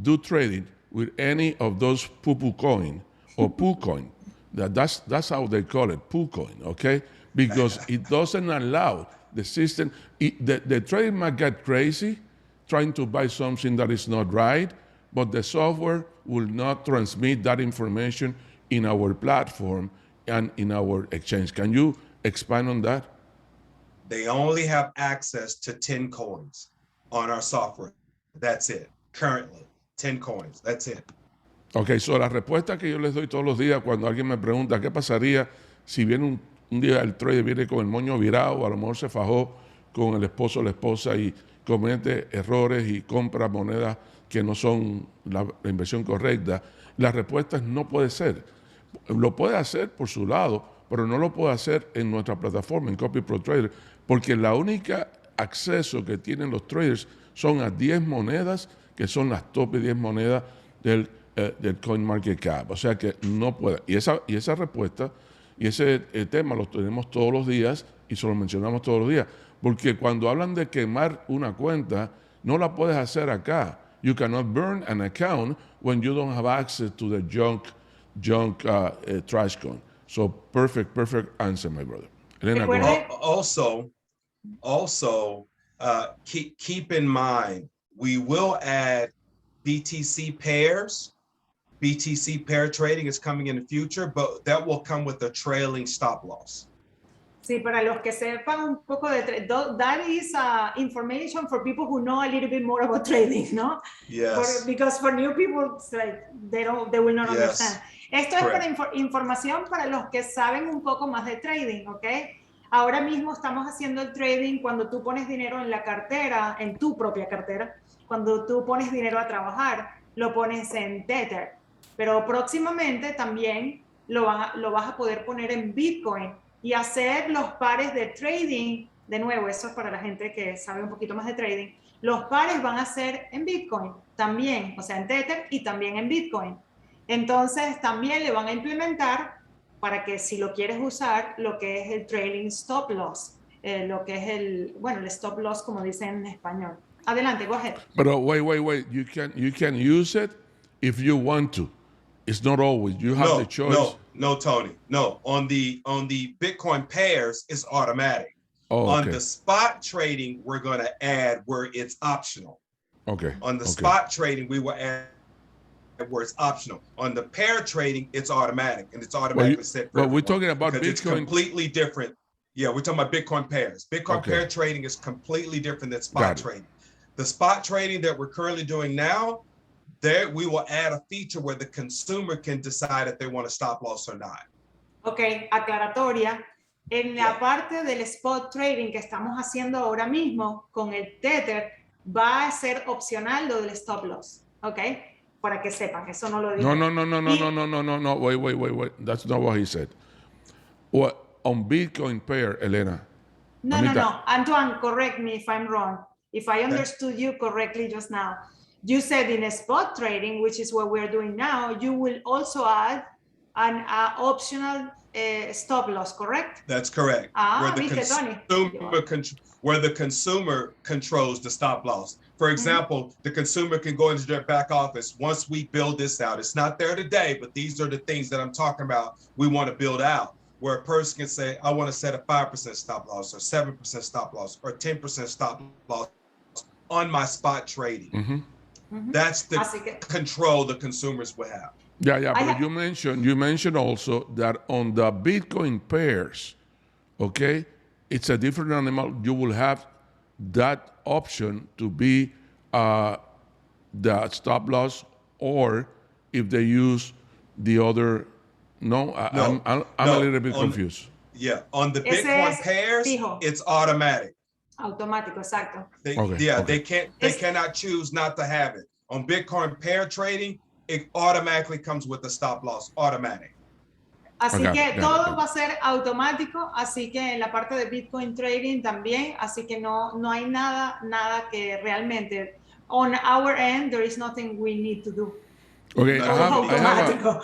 do trading with any of those poo-poo coin or poo coin. That's how they call it, poo coin, okay? Because it doesn't allow the system. The trader might get crazy trying to buy something that is not right, but the software will not transmit that information in our platform and in our exchange. Can you expand on that? They only have access to 10 coins on our software. That's it. Currently, 10 coins. That's it. Ok, so la respuesta que yo les doy todos los días cuando alguien me pregunta qué pasaría si viene un día el trader viene con el moño virado, o a lo mejor se fajó con el esposo o la esposa y comete errores y compra monedas que no son la inversión correcta, la respuesta es no puede ser. Lo puede hacer por su lado, pero no lo puede hacer en nuestra plataforma, en copyprotraders, porque la única acceso que tienen los traders son a 10 monedas, que son las top 10 monedas del CoinMarketCap. O sea que no puede. Y esa respuesta y ese tema lo tenemos todos los días y se lo mencionamos todos los días. Porque cuando hablan de quemar una cuenta, no la puedes hacer acá. You cannot burn an account when you don't have access to the junk trash coin. So perfect answer, my brother. Elena, go ahead. Also, keep in mind, we will add BTC pairs. BTC pair trading is coming in the future, but that will come with a trailing stop loss. Sí, para los que sepan un poco de that is information for people who know a little bit more about trading, ¿no? Yes. Because for new people, it's like they will not understand. Esto es para información para los que saben un poco más de trading, ¿ok? Ahora mismo estamos haciendo el trading cuando tú pones dinero en la cartera, en tu propia cartera. Cuando tú pones dinero a trabajar, lo pones en Tether. Pero próximamente también lo vas a poder poner en Bitcoin y hacer los pares de trading. De nuevo, eso es para la gente que sabe un poquito más de trading. Los pares van a ser en Bitcoin también, o sea, en Tether y también en Bitcoin. Entonces, también le van a implementar para que si lo quieres usar, lo que es el trailing stop loss, lo que es el stop loss, como dicen en español. Adelante, go ahead. But wait. You can use it if you want to. It's not always. You have the choice. No, Tony. No, on the Bitcoin pairs, it's automatic. Oh, okay. On the spot trading, we're going to add where it's optional. Okay. On the spot trading, we will add where it's optional. On the pair trading, it's automatic, and it's automatically set for we're talking about Bitcoin. It's completely different. Yeah, we're talking about Bitcoin pairs. Bitcoin pair trading is completely different than spot trading. The spot trading that we're currently doing now, there we will add a feature where the consumer can decide if they want to stop loss or not. Ok, aclaratoria. En la parte del spot trading que estamos haciendo ahora mismo con el Tether, va a ser opcional lo del stop loss. Ok, para que sepan, eso no lo dije. No. Wait. That's not what he said. What on Bitcoin pair, Elena? No. Antoine, correct me if I'm wrong. If I understood you correctly just now, you said in a spot trading, which is what we're doing now, you will also add an optional stop loss, correct? That's correct. Where the consumer controls the stop loss. For example, the consumer can go into their back office once we build this out. It's not there today, but these are the things that I'm talking about we want to build out, where a person can say, I want to set a 5% stop loss or 7% stop loss or 10% stop loss on my spot trading. Mm-hmm. That's the control the consumers will have. Yeah, but you mentioned also that on the Bitcoin pairs, okay, it's a different animal. You will have that option to be the stop loss, or if they use the other. I'm a little bit confused. On the Bitcoin pairs, it's automatic. Automático, exacto. They cannot choose not to have it. On Bitcoin pair trading, it automatically comes with a stop loss, automatic. Así Got que it, got todo it. va a ser automático, así que en la parte de Bitcoin trading también, así que no hay nada que realmente, on our end, there is nothing we need to do. Okay, Nothing Todo we need to do. automático.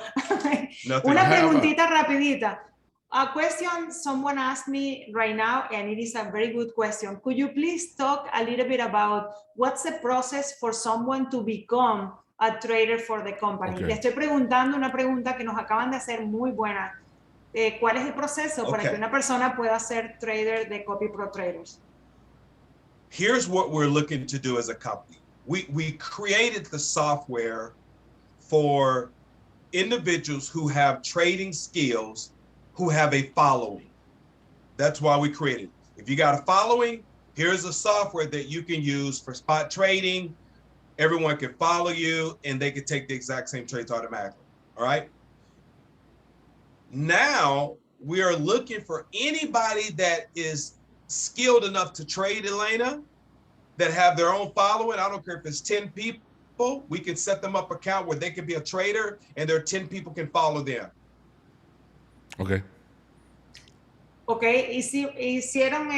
Nothing Una we need to do. preguntita rapidita. A question someone asked me right now, and it is a very good question. Could you please talk a little bit about what's the process for someone to become a trader for the company? Okay. Le estoy preguntando una pregunta que nos acaban de hacer muy buena. ¿Cuál es el proceso para que una persona pueda ser trader de copyprotraders? Here's what we're looking to do as a company. We created the software for individuals who have trading skills, who have a following. That's why we created it. If you got a following, here's a software that you can use for spot trading. Everyone can follow you and they can take the exact same trades automatically. All right. Now we are looking for anybody that is skilled enough to trade, Elena, that have their own following. I don't care if it's 10 people, we can set them up an account where they can be a trader and their 10 people can follow them. Okay. Okay, hicieron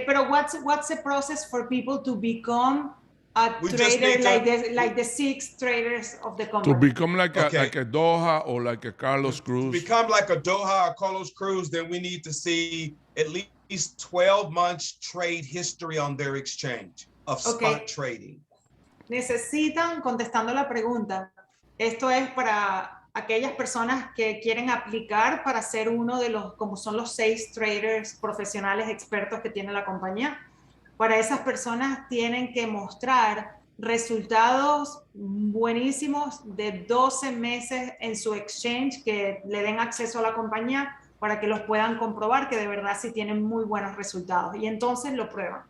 pero what's the process for people to become a trader like the 6 traders of the company? To become like a Doha or like a Carlos Cruz. To become like a Doha or Carlos Cruz, then we need to see at least 12 months trade history on their exchange of spot trading. Necesitan, contestando la pregunta, esto es para aquellas personas que quieren aplicar para ser uno de los, como son los 6 traders profesionales expertos que tiene la compañía. Para esas personas tienen que mostrar resultados buenísimos de 12 meses en su exchange que le den acceso a la compañía para que los puedan comprobar que de verdad sí tienen muy buenos resultados y entonces lo prueban.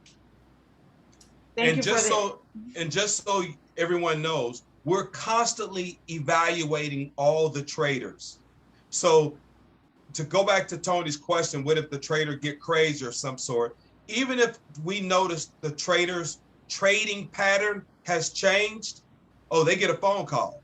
And just so everyone knows, we're constantly evaluating all the traders. So to go back to Tony's question, what if the trader get crazy or some sort? Even if we notice the trader's trading pattern has changed, they get a phone call.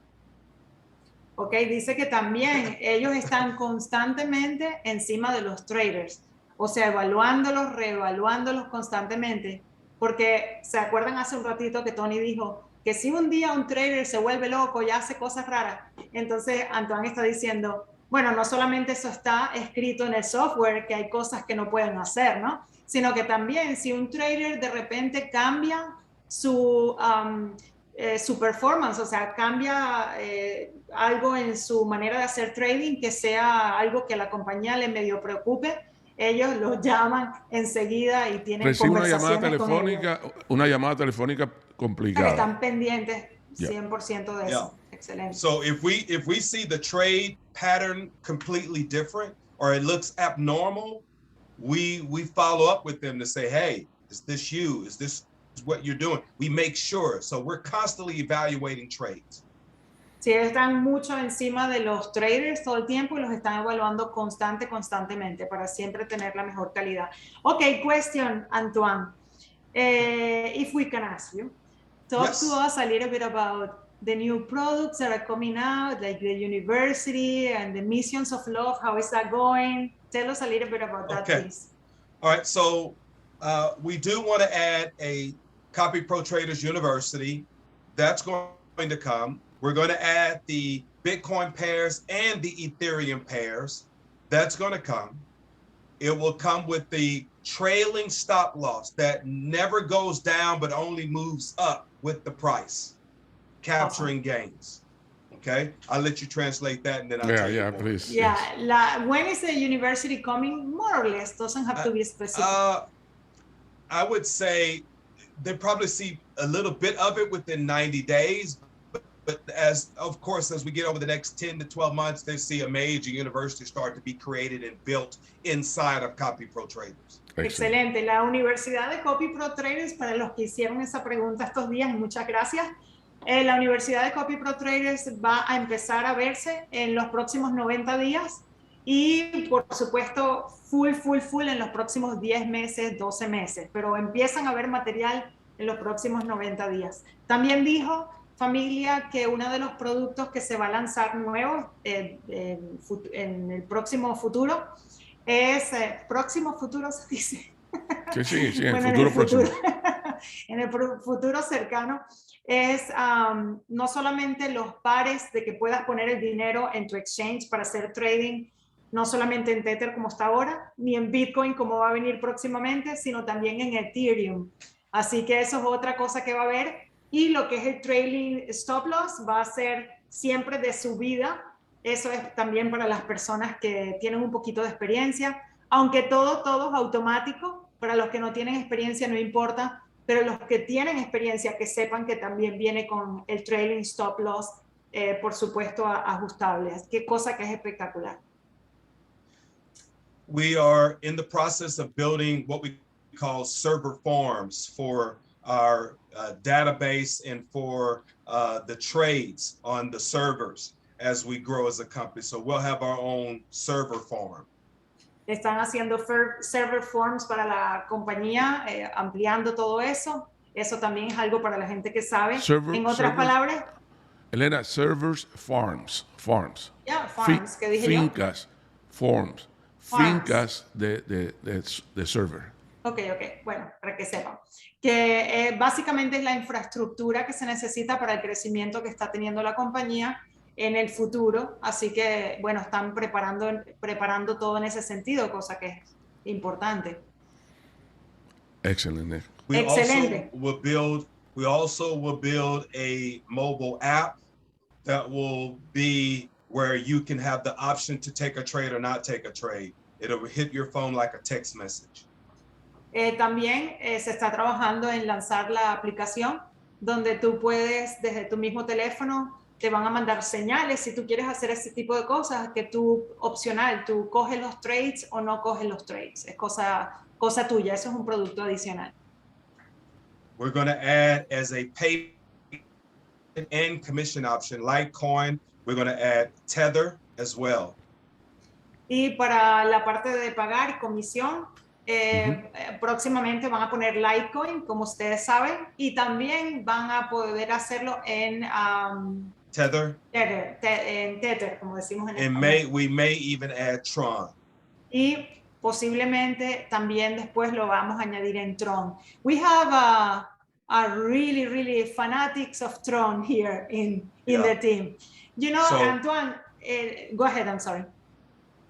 Ok, dice que también ellos están constantemente encima de los traders, o sea, evaluándolos, reevaluándolos constantemente, porque se acuerdan hace un ratito que Tony dijo que si un día un trader se vuelve loco y hace cosas raras, entonces Antoine está diciendo, bueno, no solamente eso está escrito en el software, que hay cosas que no pueden hacer, ¿no? Sino que también si un trader de repente cambia su performance, o sea, cambia algo en su manera de hacer trading, que sea algo que a la compañía le medio preocupe, ellos los llaman enseguida y tienen conversaciones con ellos. Una llamada telefónica complicada. Están pendientes 100% de eso. Excelente. So if we see the trade pattern completely different or it looks abnormal, we follow up with them to say, hey, is this you? Is this what you're doing? We make sure. So we're constantly evaluating trades. Sí, están mucho encima de los traders todo el tiempo y los están evaluando constantemente para siempre tener la mejor calidad. Okay, question, Antoine. If we can ask you, talk to us a little bit about the new products that are coming out, like the university and the missions of love. How is that going? Tell us a little bit about that, please. All right, so we do want to add a copyprotraders University. That's going to come. We're going to add the Bitcoin pairs and the Ethereum pairs. That's going to come. It will come with the trailing stop loss that never goes down but only moves up with the price, capturing gains. Okay, I'll let you translate that and then I'll tell you more. Please. Yeah, when is the university coming? More or less, doesn't have to be specific. I would say they probably see a little bit of it within 90 days. But as we get over the next 10 to 12 months, they see a major university start to be created and built inside of copyprotraders. Excelente. La Universidad de copyprotraders, para los que hicieron esa pregunta estos días, muchas gracias. La Universidad de copyprotraders va a empezar a verse en los próximos 90 días y, por supuesto, full en los próximos 10 meses, 12 meses. Pero empiezan a ver material en los próximos 90 días. También dijo familia, que uno de los productos que se va a lanzar nuevos en el próximo futuro es, próximo futuro se dice. Sí, en Bueno, el futuro próximo. En el futuro cercano es no solamente los pares de que puedas poner el dinero en tu exchange para hacer trading, no solamente en Tether como está ahora, ni en Bitcoin como va a venir próximamente, sino también en Ethereum. Así que eso es otra cosa que va a haber. Y lo que es el trailing stop loss va a ser siempre de subida. Eso es también para las personas que tienen un poquito de experiencia, aunque todo es automático. Para los que no tienen experiencia no importa, pero los que tienen experiencia que sepan que también viene con el trailing stop loss, por supuesto, ajustable. Qué cosa que es espectacular. We are in the process of building what we call server farms for our database and for the trades on the servers as we grow as a company. So we'll have our own server farm. Están haciendo server forms para la compañía, ampliando todo eso. Eso también es algo para la gente que sabe. En otras palabras, Elena, servers, farms. Yeah, farms, ¿qué dije fincas, farms. Fincas de server. Ok, bueno, para que sepan. Que básicamente es la infraestructura que se necesita para el crecimiento que está teniendo la compañía en el futuro, así que, bueno, están preparando todo en ese sentido, cosa que es importante. Excelente. Excelente. We also will build a mobile app that will be where you can have the option to take a trade or not take a trade. It'll hit your phone like a text message. También se está trabajando en lanzar la aplicación donde tú puedes, desde tu mismo teléfono, te van a mandar señales si tú quieres hacer ese tipo de cosas, que tú, opcional, tú coges los trades o no coges los trades. Es cosa tuya, eso es un producto adicional. We're going to add as a pay and commission option, Litecoin, we're going to add Tether as well. Y para la parte de pagar y comisión, próximamente van a poner Litecoin, como ustedes saben, y también van a poder hacerlo en Tether. En Tether, como decimos en español. We may even add Tron. Y posiblemente también después lo vamos a añadir en Tron. We have a really fanatics of Tron here in the team. You know, so, Antoine, go ahead, I'm sorry.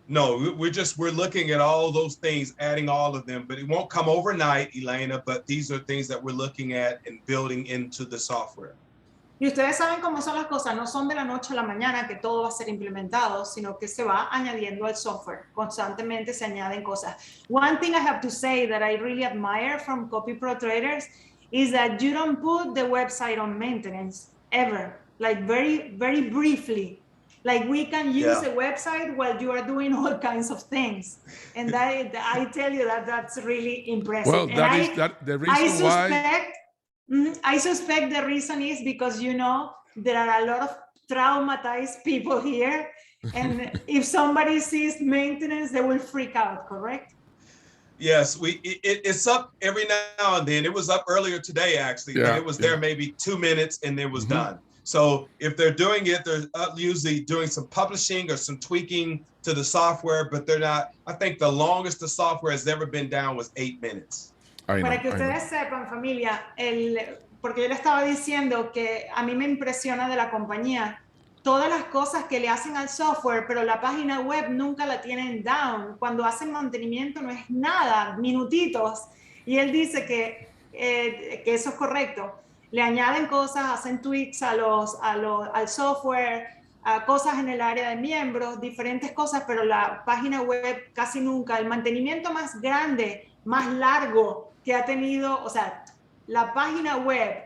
No, we're looking at all those things, adding all of them, but it won't come overnight, Elena, but these are things that we're looking at and building into the software. Y ustedes saben cómo son las cosas, no son de la noche a la mañana que todo va a ser implementado, sino que se va añadiendo al software, constantemente se añaden cosas. One thing I have to say that I really admire from copyprotraders is that you don't put the website on maintenance ever, like very briefly. Like we can use a website while you are doing all kinds of things. And I tell you that's really impressive. Well, the reason why. I suspect the reason is because, you know, there are a lot of traumatized people here. And if somebody sees maintenance, they will freak out, correct? Yes, it's up every now and then. It was up earlier today, actually. Yeah, it was there maybe 2 minutes and then was done. So if they're doing it, they're usually doing some publishing or some tweaking to the software, but they're not. I think the longest the software has ever been down was 8 minutes. Para que ustedes sepan, familia, porque yo le estaba diciendo que a mí me impresiona de la compañía todas las cosas que le hacen al software, pero la página web nunca la tienen down. Cuando hacen mantenimiento no es nada, minutitos. Y él dice que eso es correcto. Le añaden cosas, hacen tweaks al software, cosas en el área de miembros, diferentes cosas, pero la página web casi nunca. El mantenimiento más grande, más largo que ha tenido, o sea, la página web,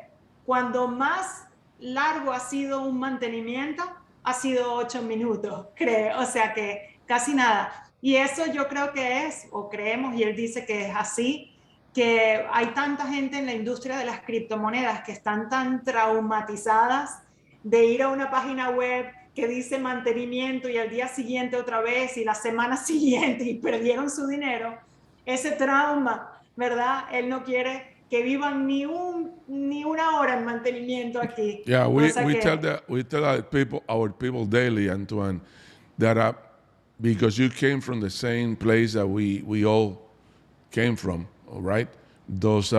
cuando más largo ha sido un mantenimiento, ha sido 8 minutos, creo, o sea que casi nada. Y eso yo creo que es, o creemos, y él dice que es así, que hay tanta gente en la industria de las criptomonedas que están tan traumatizadas de ir a una página web que dice mantenimiento y al día siguiente otra vez y la semana siguiente y perdieron su dinero. Ese trauma, ¿verdad? Él no quiere que vivan ni una hora en mantenimiento aquí. Yeah, O sea we que, tell our people daily, Antoine, that because you came from the same place that we all came from, all right? Those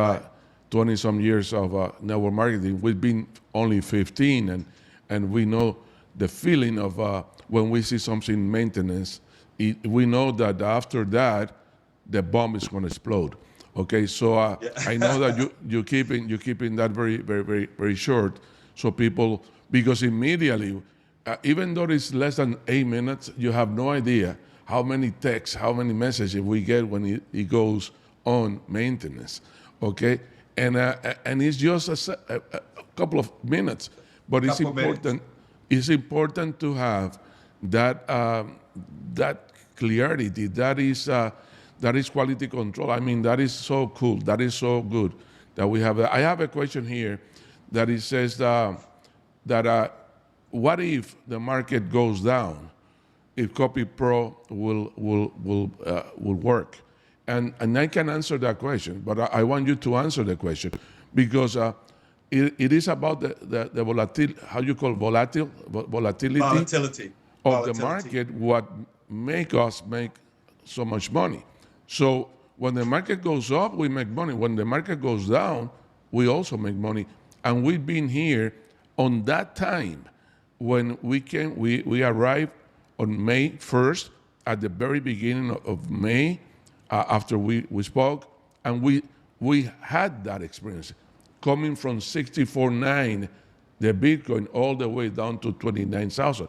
20 some years of network marketing, we've been only 15, and we know the feeling of when we see something in maintenance, we know that after that, the bomb is going to explode. Okay, so I know that you're keeping that very short, so people, because immediately, even though it's less than 8 minutes, you have no idea how many texts, how many messages we get when it goes on maintenance. Okay, and it's just a couple of minutes, but it's important. It's important to have that that clarity. That is quality control. I mean, that is so cool. That is so good that we have. I have a question here that it says that what if the market goes down? If CopyPro will work? And I can answer that question, but I want you to answer the question because it is about the volatility. How you call volatility of the market? What make us make so much money? So when the market goes up, we make money. When the market goes down, we also make money. And we've been here on that time when we arrived on May 1st, at the very beginning of May, after we spoke, and we had that experience, coming from 64.9, the Bitcoin, all the way down to 29,000.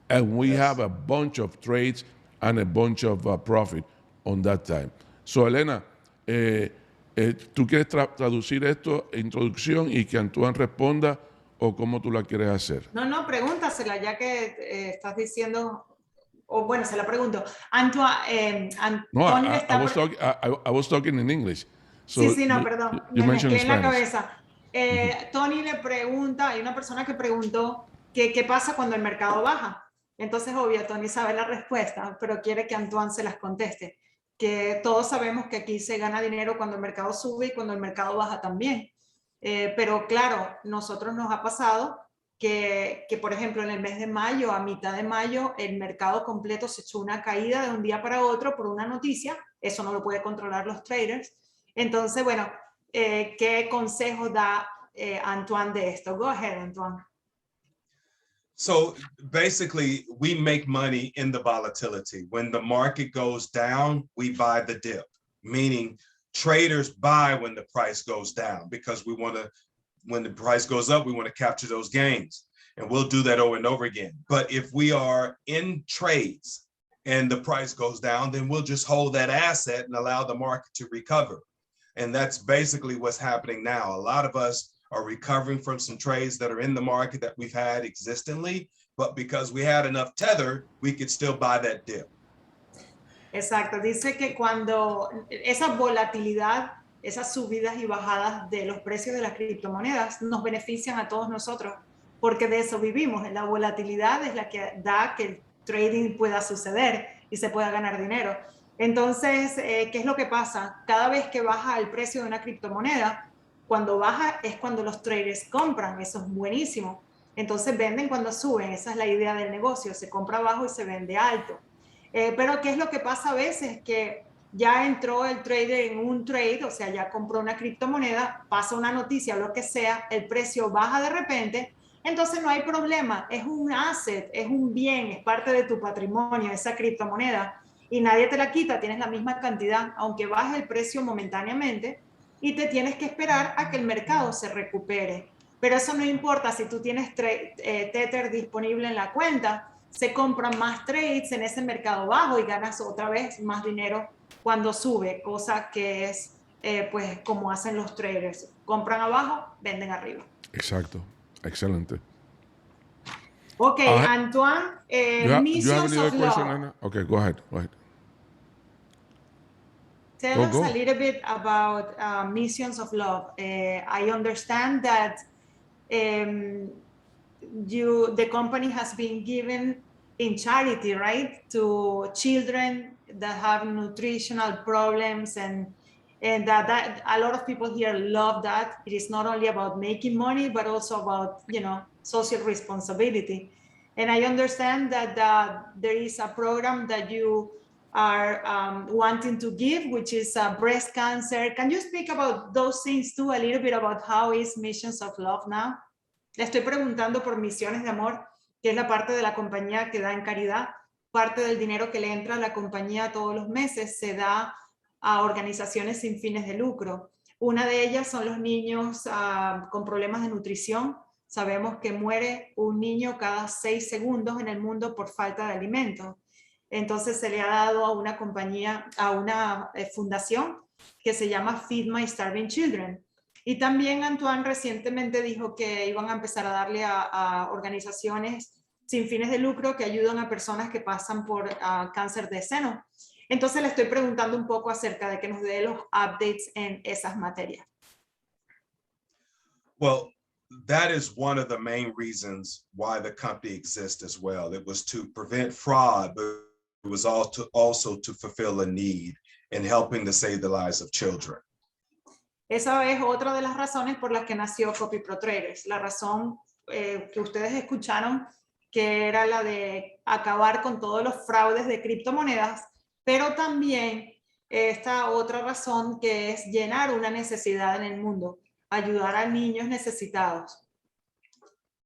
And we have a bunch of trades and a bunch of profit on that time. So, Elena, ¿tú quieres traducir esto, introducción, y que Antoine responda, o cómo tú la quieres hacer? No, pregúntasela, ya que estás diciendo, o bueno, se la pregunto. Antoine, No, Tony I was talking in English. So sí, no, perdón, you me mentioned mezclé en la Spanish. cabeza. Tony le pregunta, hay una persona que preguntó que qué pasa cuando el mercado baja. Entonces, obvio, Tony sabe la respuesta, pero quiere que Antoine se las conteste. Que todos sabemos que aquí se gana dinero cuando el mercado sube y cuando el mercado baja también. Pero claro, nosotros nos ha pasado que, por ejemplo, en el mes de mayo, a mitad de mayo, el mercado completo se echó una caída de un día para otro por una noticia. Eso no lo puede controlar los traders. Entonces, bueno, ¿qué consejo da Antoine de esto? Go ahead, Antoine. So basically, we make money in the volatility. When the market goes down, we buy the dip, meaning traders buy when the price goes down because we want to, when the price goes up, we want to capture those gains. And we'll do that over and over again. But if we are in trades and the price goes down, then we'll just hold that asset and allow the market to recover. And that's basically what's happening now. A lot of us are recovering from some trades that are in the market that we've had existently, but because we had enough tether, we could still buy that dip. Exacto, dice que cuando esa volatilidad, esas subidas y bajadas de los precios de las criptomonedas nos benefician a todos nosotros, porque de eso vivimos. La volatilidad es la que da que el trading pueda suceder y se pueda ganar dinero. Entonces, ¿qué es lo que pasa? Cada vez que baja el precio de una criptomoneda, cuando baja es cuando los traders compran, eso es buenísimo. Entonces venden cuando suben, esa es la idea del negocio, se compra bajo y se vende alto. Pero ¿qué es lo que pasa a veces? Que ya entró el trader en un trade, o sea, ya compró una criptomoneda, pasa una noticia, lo que sea, el precio baja de repente, entonces no hay problema, es un asset, es un bien, es parte de tu patrimonio, esa criptomoneda, y nadie te la quita, tienes la misma cantidad, aunque baje el precio momentáneamente, y te tienes que esperar a que el mercado se recupere. Pero eso no importa, si tú tienes Tether disponible en la cuenta, se compran más trades en ese mercado bajo y ganas otra vez más dinero cuando sube, cosa que es pues como hacen los traders. Compran abajo, venden arriba. Exacto, excelente. Ok, Antoine, Missions of Love. Anna? Okay, go ahead. Tell us a little bit about Missions of Love. I understand that the company has been given in charity, right, to children that have nutritional problems, and And that a lot of people here love that. It is not only about making money, but also about, you know, social responsibility. And I understand that there is a program that you are wanting to give, which is breast cancer. Can you speak about those things too, a little bit about how is Missions of Love now? Le estoy preguntando por Misiones de Amor, que es la parte de la compañía que da en caridad. Parte del dinero que le entra a la compañía todos los meses se da a organizaciones sin fines de lucro. Una de ellas son los niños con problemas de nutrición. Sabemos que muere un niño cada 6 segundos en el mundo por falta de alimentos. Entonces se le ha dado a una compañía, a una fundación que se llama Feed My Starving Children. Y también Antoine recientemente dijo que iban a empezar a darle a organizaciones sin fines de lucro que ayudan a personas que pasan por cáncer de seno. Entonces le estoy preguntando un poco acerca de que nos dé los updates en esas materias. Well, that is one of the main reasons why the company exists as well. It was to prevent fraud, but it was also to fulfill a need in helping to save the lives of children. Esa es otra de las razones por las que nació copyprotraders. La razón que ustedes escucharon, que era la de acabar con todos los fraudes de criptomonedas, pero también esta otra razón que es llenar una necesidad en el mundo, ayudar a niños necesitados.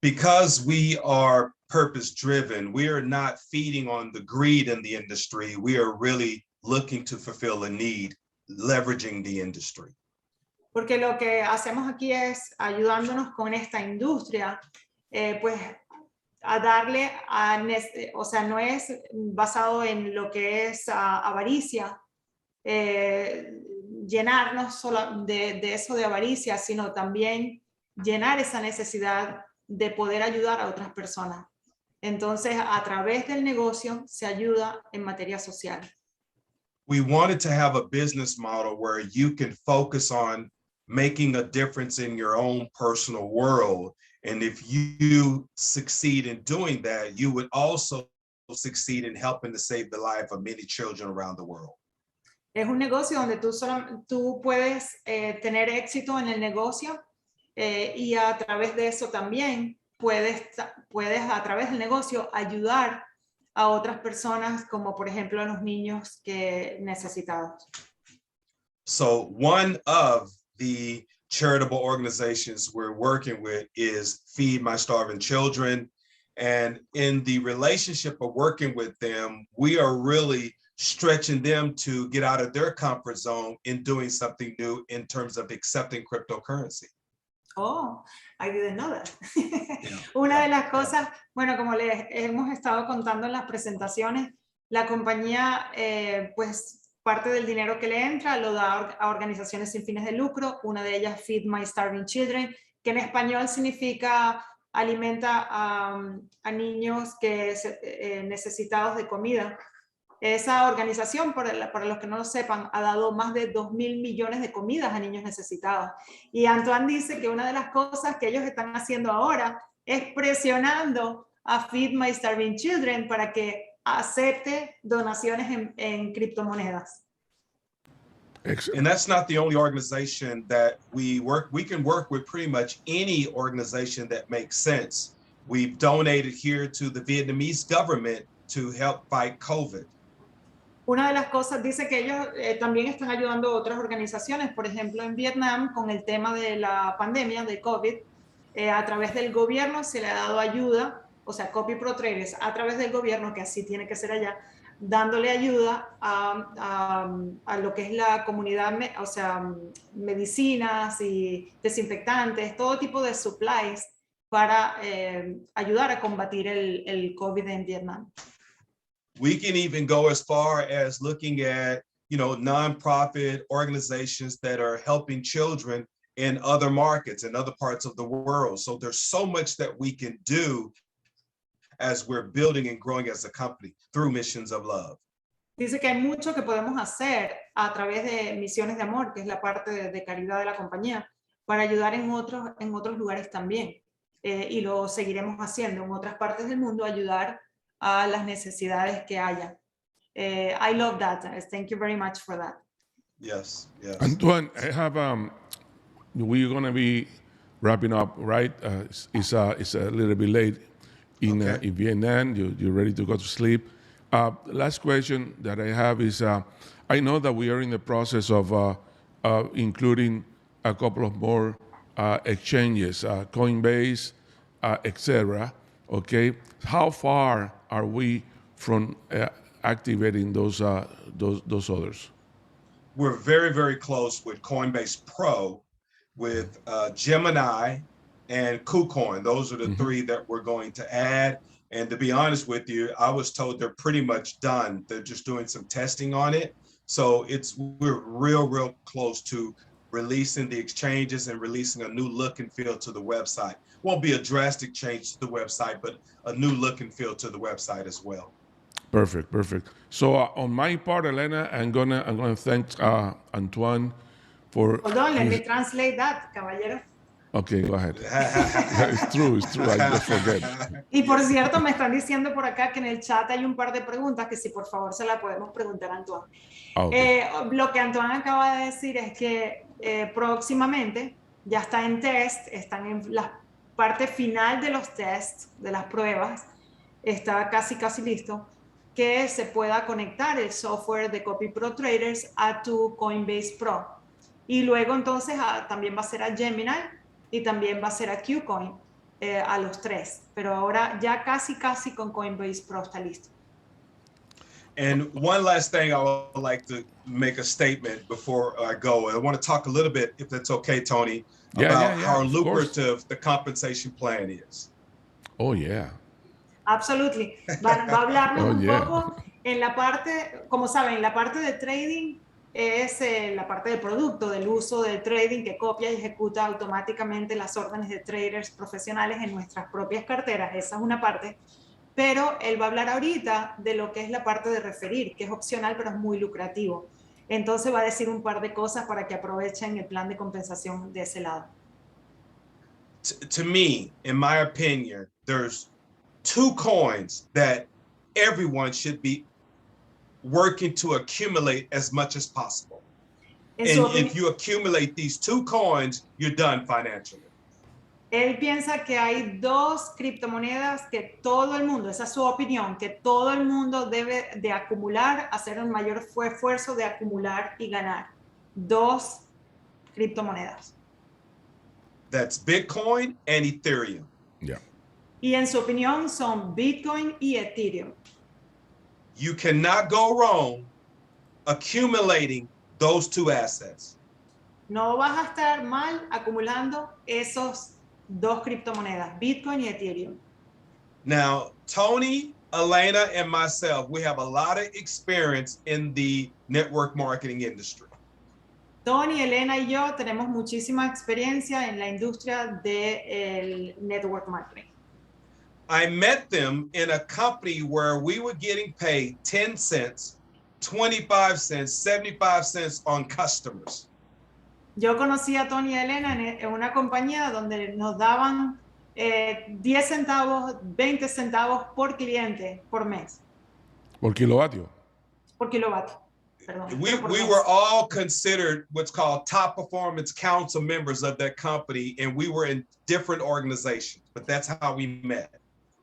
Because we are purpose-driven, we are not feeding on the greed in the industry. We are really looking to fulfill a need, leveraging the industry. Porque lo que hacemos aquí es ayudándonos con esta industria, pues a darle, o sea, no es basado en lo que es avaricia, llenarnos solo de eso de avaricia, sino también llenar esa necesidad de poder ayudar a otras personas. Entonces, a través del negocio se ayuda en materia social. We wanted to have a business model where you can focus on making a difference in your own personal world. And if you succeed in doing that, you would also succeed in helping to save the life of many children around the world. Es un negocio donde tú puedes tener éxito en el negocio y a través de eso también puedes a través del negocio ayudar a otras personas, como por ejemplo a los niños necesitados. So one of the charitable organizations we're working with is Feed My Starving Children. And in the relationship of working with them, we are really stretching them to get out of their comfort zone in doing something new in terms of accepting cryptocurrency. Oh, I didn't know that. Yeah. Una de las cosas, bueno, como les hemos estado contando en las presentaciones, la compañía, pues, parte del dinero que le entra lo da a organizaciones sin fines de lucro. Una de ellas, Feed My Starving Children, que en español significa alimenta a niños necesitados de comida. Esa organización, para los que no lo sepan, ha dado más de 2.000 millones de comidas a niños necesitados. Y Antoine dice que una de las cosas que ellos están haciendo ahora es presionando a Feed My Starving Children para que acepte donaciones en criptomonedas. And that's not the only organization that we can work with pretty much any organization that makes sense. We've donated here to the Vietnamese government to help fight COVID. Una de las cosas, dice que ellos también están ayudando a otras organizaciones, por ejemplo en Vietnam con el tema de la pandemia de COVID, a través del gobierno se le ha dado ayuda, o sea, copyprotraders a través del gobierno, que así tiene que ser allá, dándole ayuda a lo que es la comunidad, o sea, medicinas y desinfectantes, todo tipo de supplies para ayudar a combatir el COVID en Vietnam. We can even go as far as looking at, nonprofit organizations that are helping children in other markets and other parts of the world. So there's so much that we can do as we're building and growing as a company through Missions of Love. Dice que hay mucho que podemos hacer a través de Misiones de Amor, que es la parte de caridad de la compañía, para ayudar en otros lugares también. Y lo seguiremos haciendo en otras partes del mundo, ayudar a las necesidades que haya. I love that. Thank you very much for that. Yes, yes. Antoine, I have we're gonna be wrapping up, right? It's a little bit late in Vietnam. You're ready to go to sleep. Last question that I have is, I know that we are in the process of including a couple of more exchanges, Coinbase, etc. Okay, how far are we from activating those others? We're very, very close with Coinbase Pro, with Gemini and KuCoin. Those are the three that we're going to add. And to be honest with you, I was told they're pretty much done. They're just doing some testing on it. So we're real close to releasing the exchanges and releasing a new look and feel to the website. Won't be a drastic change to the website, but a new look and feel to the website as well. Perfect. So on my part, Elena, I'm gonna thank Antoine for. Hold on, let me translate that, caballero. Okay, go ahead. It's true. I just forget. Y por cierto, me están diciendo por acá que en el chat hay un par de preguntas que si por favor se la podemos preguntar a Antoine. Okay. Lo que Antoine acaba de decir es que próximamente ya está en test, están en la parte final de los tests, de las pruebas, está casi listo, que se pueda conectar el software de copyprotraders a tu Coinbase Pro. Y luego entonces también va a ser a Gemini y también va a ser a KuCoin, a los tres. Pero ahora ya casi con Coinbase Pro está listo. And one last thing I would like to make a statement before I go. I want to talk a little bit, if that's okay, Tony, about how lucrative the compensation plan is. Oh, yeah. Absolutely. Va a hablarnos un poco en la parte, como saben, la parte de trading es la parte del producto, del uso del trading que copia y ejecuta automáticamente las órdenes de traders profesionales en nuestras propias carteras. Esa es una parte. Pero él va a hablar ahorita de lo que es la parte de referir, que es opcional, pero es muy lucrativo. Entonces va a decir un par de cosas para que aprovechen el plan de compensación de ese lado. To me, in my opinion, there's two coins that everyone should be working to accumulate as much as possible. And if you accumulate these two coins, you're done financially. Él piensa que hay dos criptomonedas que todo el mundo, esa es su opinión, que todo el mundo debe de acumular, hacer un mayor esfuerzo de acumular y ganar. Dos criptomonedas. That's Bitcoin and Ethereum. Yeah. Y en su opinión son Bitcoin y Ethereum. You cannot go wrong accumulating those two assets. No vas a estar mal acumulando esos dos criptomonedas, Bitcoin y Ethereum. Now, Tony, Elena, and myself, we have a lot of experience in the network marketing industry. Tony, Elena y yo tenemos muchísima experiencia en la industria del network marketing. I met them in a company where we were getting paid 10 cents, 25 cents, 75 cents on customers. Yo conocí a Tony y a Elena en una compañía donde nos daban 10 centavos, 20 centavos por cliente por mes. Por kilovatio. Por kilovatio. Perdón, we were all considered what's called top performance council members of that company, and we were in different organizations, but that's how we met.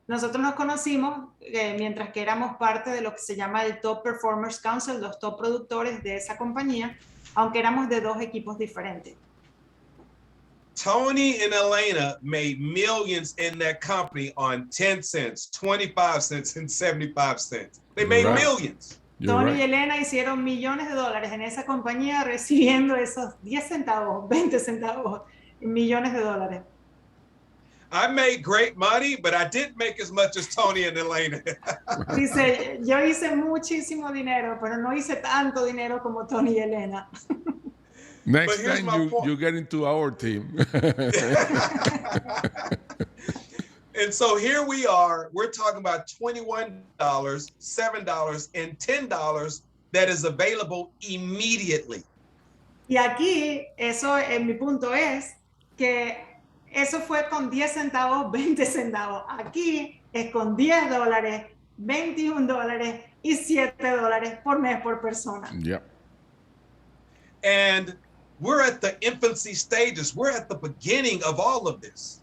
Nosotros nos conocimos mientras que éramos parte de lo que se llama el Top Performers Council, los top productores de esa compañía, aunque éramos de dos equipos diferentes. Tony and Elena made millions in that company on 10 cents, 25 cents, and 75 cents. They made millions. Tony y Elena hicieron millones de dólares en esa compañía recibiendo esos 10 centavos, 20 centavos, millones de dólares. I made great money, but I didn't make as much as Tony and Elena. Dice, yo hice muchísimo dinero, pero no hice tanto dinero como Tony y Elena. Next time you get into our team. And so here we are, we're talking about $21, $7, and $10 that is available immediately. Y aquí, eso en mi punto es que eso fue con 10 centavos, 20 centavos. Aquí es con $10, $21 y $7 por mes por persona. Yeah. And we're at the infancy stages. We're at the beginning of all of this.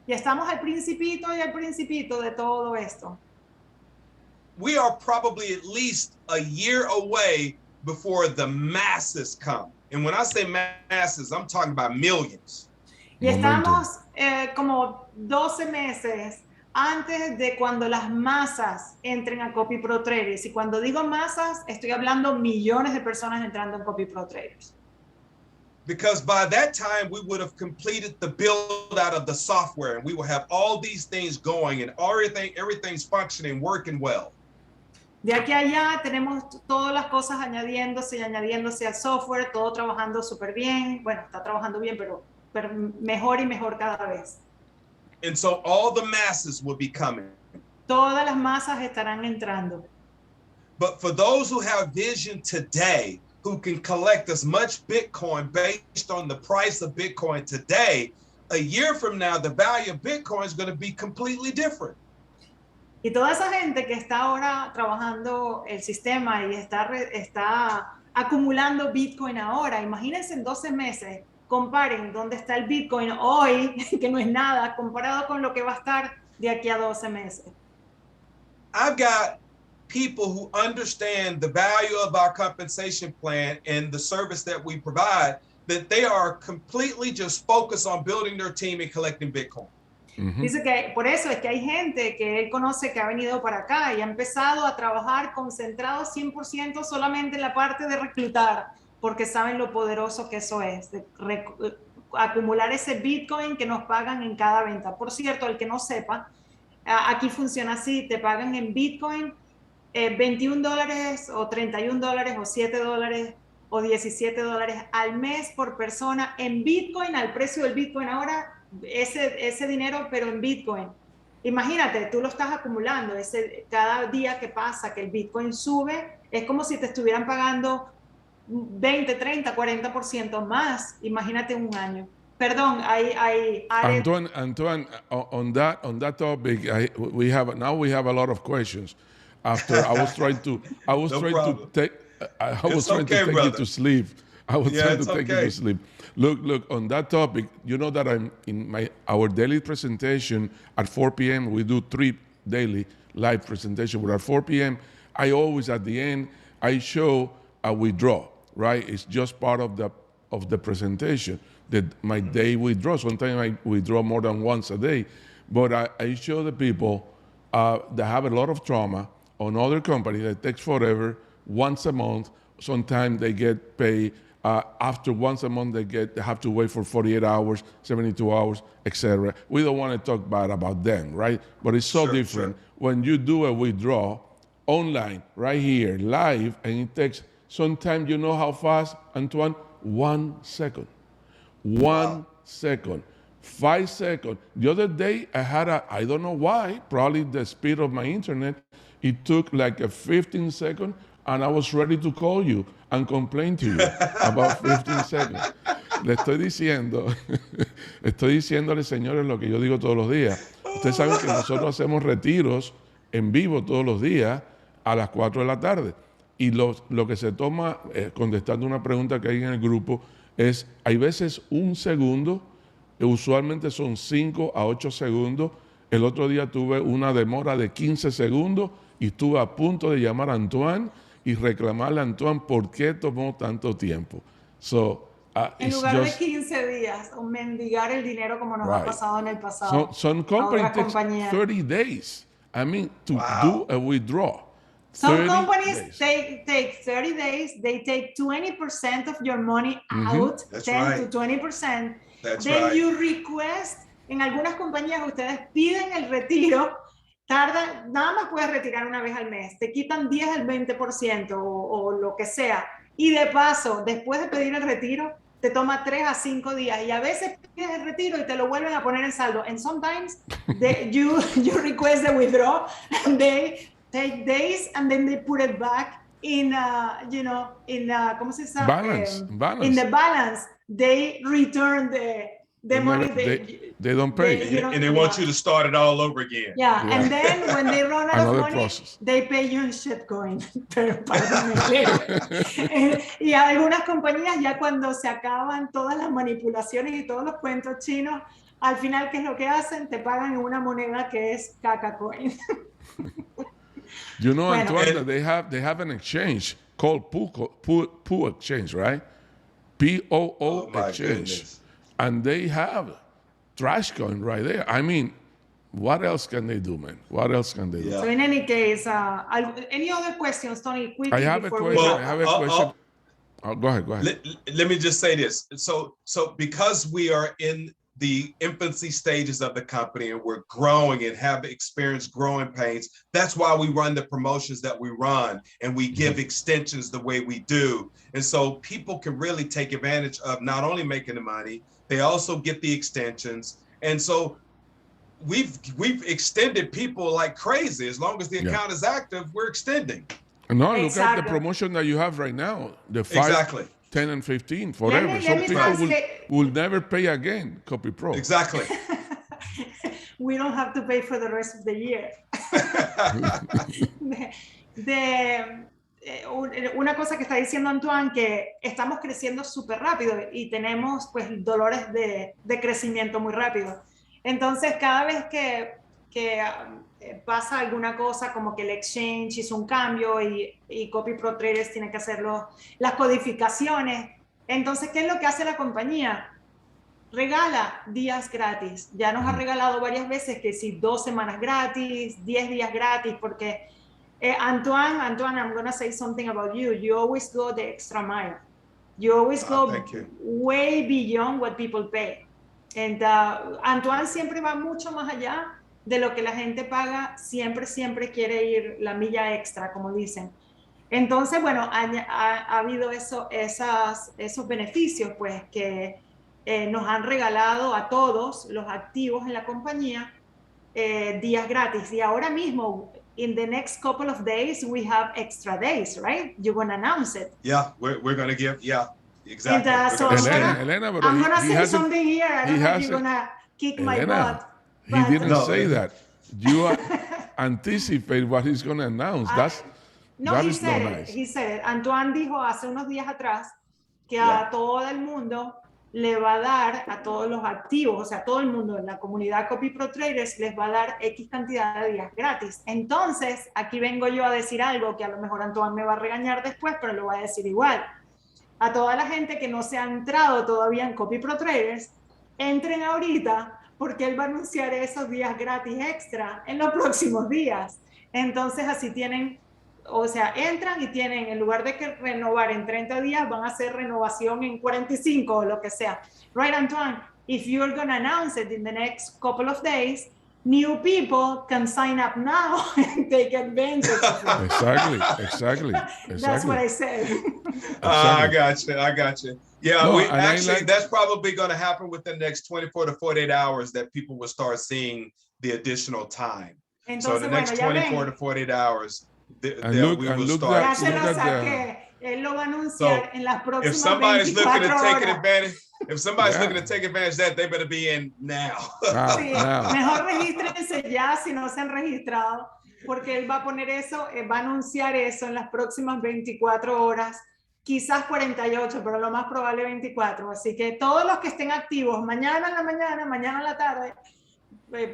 Y estamos al principito de todo esto. We are probably at least a year away before the masses come. And when I say masses, I'm talking about millions. Y estamos como 12 meses antes de cuando las masas entren a copyprotraders. Y cuando digo masas, estoy hablando millones de personas entrando en copyprotraders. Because by that time, we would have completed the build out of the software, and we will have all these things going and everything's functioning, working well. De aquí a allá tenemos todas las cosas añadiéndose al software, todo trabajando súper bien. Bueno, está trabajando bien, pero mejor y mejor cada vez. And so all the masses will be coming. Todas las masas estarán entrando. But for those who have vision today, who can collect as much Bitcoin based on the price of Bitcoin today, a year from now, the value of Bitcoin is going to be completely different. Y toda esa gente que está ahora trabajando el sistema y está acumulando Bitcoin ahora, imagínense en 12 meses, comparen dónde está el Bitcoin hoy, que no es nada, comparado con lo que va a estar de aquí a 12 meses. I've got people who understand the value of our compensation plan and the service that we provide, that they are completely just focused on building their team and collecting Bitcoin. Mm-hmm. Dice que por eso es que hay gente que él conoce que ha venido para acá y ha empezado a trabajar concentrado 100% solamente en la parte de reclutar, porque saben lo poderoso que eso es, de acumular ese Bitcoin que nos pagan en cada venta. Por cierto, el que no sepa, aquí funciona así, te pagan en Bitcoin $21 o $31 o $7 o $17 al mes por persona en Bitcoin, al precio del Bitcoin ahora, ese dinero, pero en Bitcoin. Imagínate, tú lo estás acumulando, cada día que pasa que el Bitcoin sube, es como si te estuvieran pagando 20, 30, 40% más. Imagínate un año. Perdón, Antoine, on that topic, we have a lot of questions. After I was trying to take you to sleep. I was trying to take you to sleep. Look, on that topic, you know that I'm in our daily presentation at 4 p.m. We do 3 daily live presentations. But at 4 p.m., I always, at the end, I show a withdraw, right? It's just part of the presentation, that my day withdraw. Sometimes I withdraw more than once a day. But I show the people that have a lot of trauma on other companies that takes forever, once a month. Sometimes they get paid after once a month. They have to wait for 48 hours, 72 hours, etc. We don't want to talk bad about them, right? But it's so different when you do a withdrawal online, right here, live, and it takes, sometimes, you know how fast, Antoine? 1 second. 1 second. 5 seconds. The other day, I don't know why, probably the speed of my internet, it took like a 15 seconds, and I was ready to call you and complain to you about 15 seconds. Le estoy diciéndole, señores, lo que yo digo todos los días. Ustedes saben que nosotros hacemos retiros en vivo todos los días a las 4 de la tarde. Y lo que se toma, contestando una pregunta que hay en el grupo, es, hay veces 1 segundo, usualmente son 5 a 8 segundos. El otro día tuve una demora de 15 segundos y estuve a punto de llamar a Antoine y reclamarle a Antoine por qué tomó tanto tiempo. En lugar de 15 días, o mendigar el dinero como nos ha pasado en el pasado. Some companies take 30 days. I mean, to do a withdrawal. Some companies take 30 days. They take 20% of your money out, 10 to 20%. Then you request. En algunas compañías ustedes piden el retiro, nada más puedes retirar una vez al mes, te quitan 10 al 20% o lo que sea, y de paso, después de pedir el retiro, te toma 3 a 5 días, y a veces pides el retiro y te lo vuelven a poner en saldo, and sometimes you request the withdrawal, and they take days, and then they put it back in, ¿cómo se llama? Balance. In the balance, they return the money they don't pay. And they want you to start it all over again. Yeah, and then when they run out of money, process. they pay you in shitcoin. Y algunas compañías ya cuando se acaban todas las manipulaciones y todos los cuentos chinos, al final, ¿qué es lo que hacen? Te pagan en una moneda que es caca coin. You know, Bueno. Antoine, that they have an exchange called POO exchange, right? POO exchange. Goodness. And they have trash coin right there. I mean, what else can they do, man? What else can they do? Yeah. So in any case, any other questions, Tony? Quickly I have a before we question. wrap I up? have a question. Oh, go ahead. Let me just say this. So because we are in the infancy stages of the company and we're growing and have experienced growing pains, that's why we run the promotions that we run and we give extensions the way we do. And so people can really take advantage of not only making the money, they also get the extensions. And so we've extended people like crazy. As long as the account is active, we're extending. No, look at the promotion that you have right now. The 5, 10, and 15 forever. Some people will never pay again, CopyPro. Exactly. We don't have to pay for the rest of the year. Una cosa que está diciendo Antoine, que estamos creciendo súper rápido y tenemos pues dolores de crecimiento muy rápido. Entonces, cada vez que pasa alguna cosa, como que el exchange hizo un cambio y copyprotraders tiene que hacer las codificaciones, entonces, ¿qué es lo que hace la compañía? Regala días gratis. Ya nos ha regalado varias veces que si 2 semanas gratis, 10 días gratis, porque Antoine, I'm going to say something about you. You always go the extra mile. You always go way beyond what people pay. And Antoine siempre va mucho más allá de lo que la gente paga, siempre quiere ir la milla extra, como dicen. Entonces, bueno, ha habido esos beneficios, pues, que nos han regalado a todos los activos en la compañía días gratis. Y ahora mismo, in the next couple of days, we have extra days, right? You're going to announce it. Yeah, we're going to give, exactly. And, so Elena, but I'm going to say something here. I don't know if you're going to kick my butt. He didn't say that. You anticipate what he's going to announce. He said it. Antoine dijo hace unos días atrás que a todo el mundo le va a dar, a todos los activos, o sea, a todo el mundo en la comunidad copyprotraders les va a dar X cantidad de días gratis. Entonces, aquí vengo yo a decir algo que a lo mejor Antoine me va a regañar después, pero lo voy a decir igual. A toda la gente que no se ha entrado todavía en copyprotraders, entren ahorita, porque él va a anunciar esos días gratis extra en los próximos días. Entonces así tienen, o sea, entran y tienen, en lugar de que renovar en 30 días, van a hacer renovación en 45 o lo que sea. Right, Antoine? If you're going to announce it in the next couple of days, new people can sign up now and take advantage of it. Exactly. That's what I said. I got you. Yeah, no, that's probably going to happen within the next 24 to 48 hours that people will start seeing the additional time. Entonces, so the next 24 to 48 hours, we will start. Ya se lo saqué. Él lo va a anunciar en las próximas 24 horas. If somebody's looking to take advantage of that, they better be in now. Sí, mejor regístrense ya si no se han registrado, porque él va a poner eso, va a anunciar eso en las próximas 24 horas, quizás 48, pero lo más probable 24. Así que todos los que estén activos, mañana en la mañana, mañana en la tarde,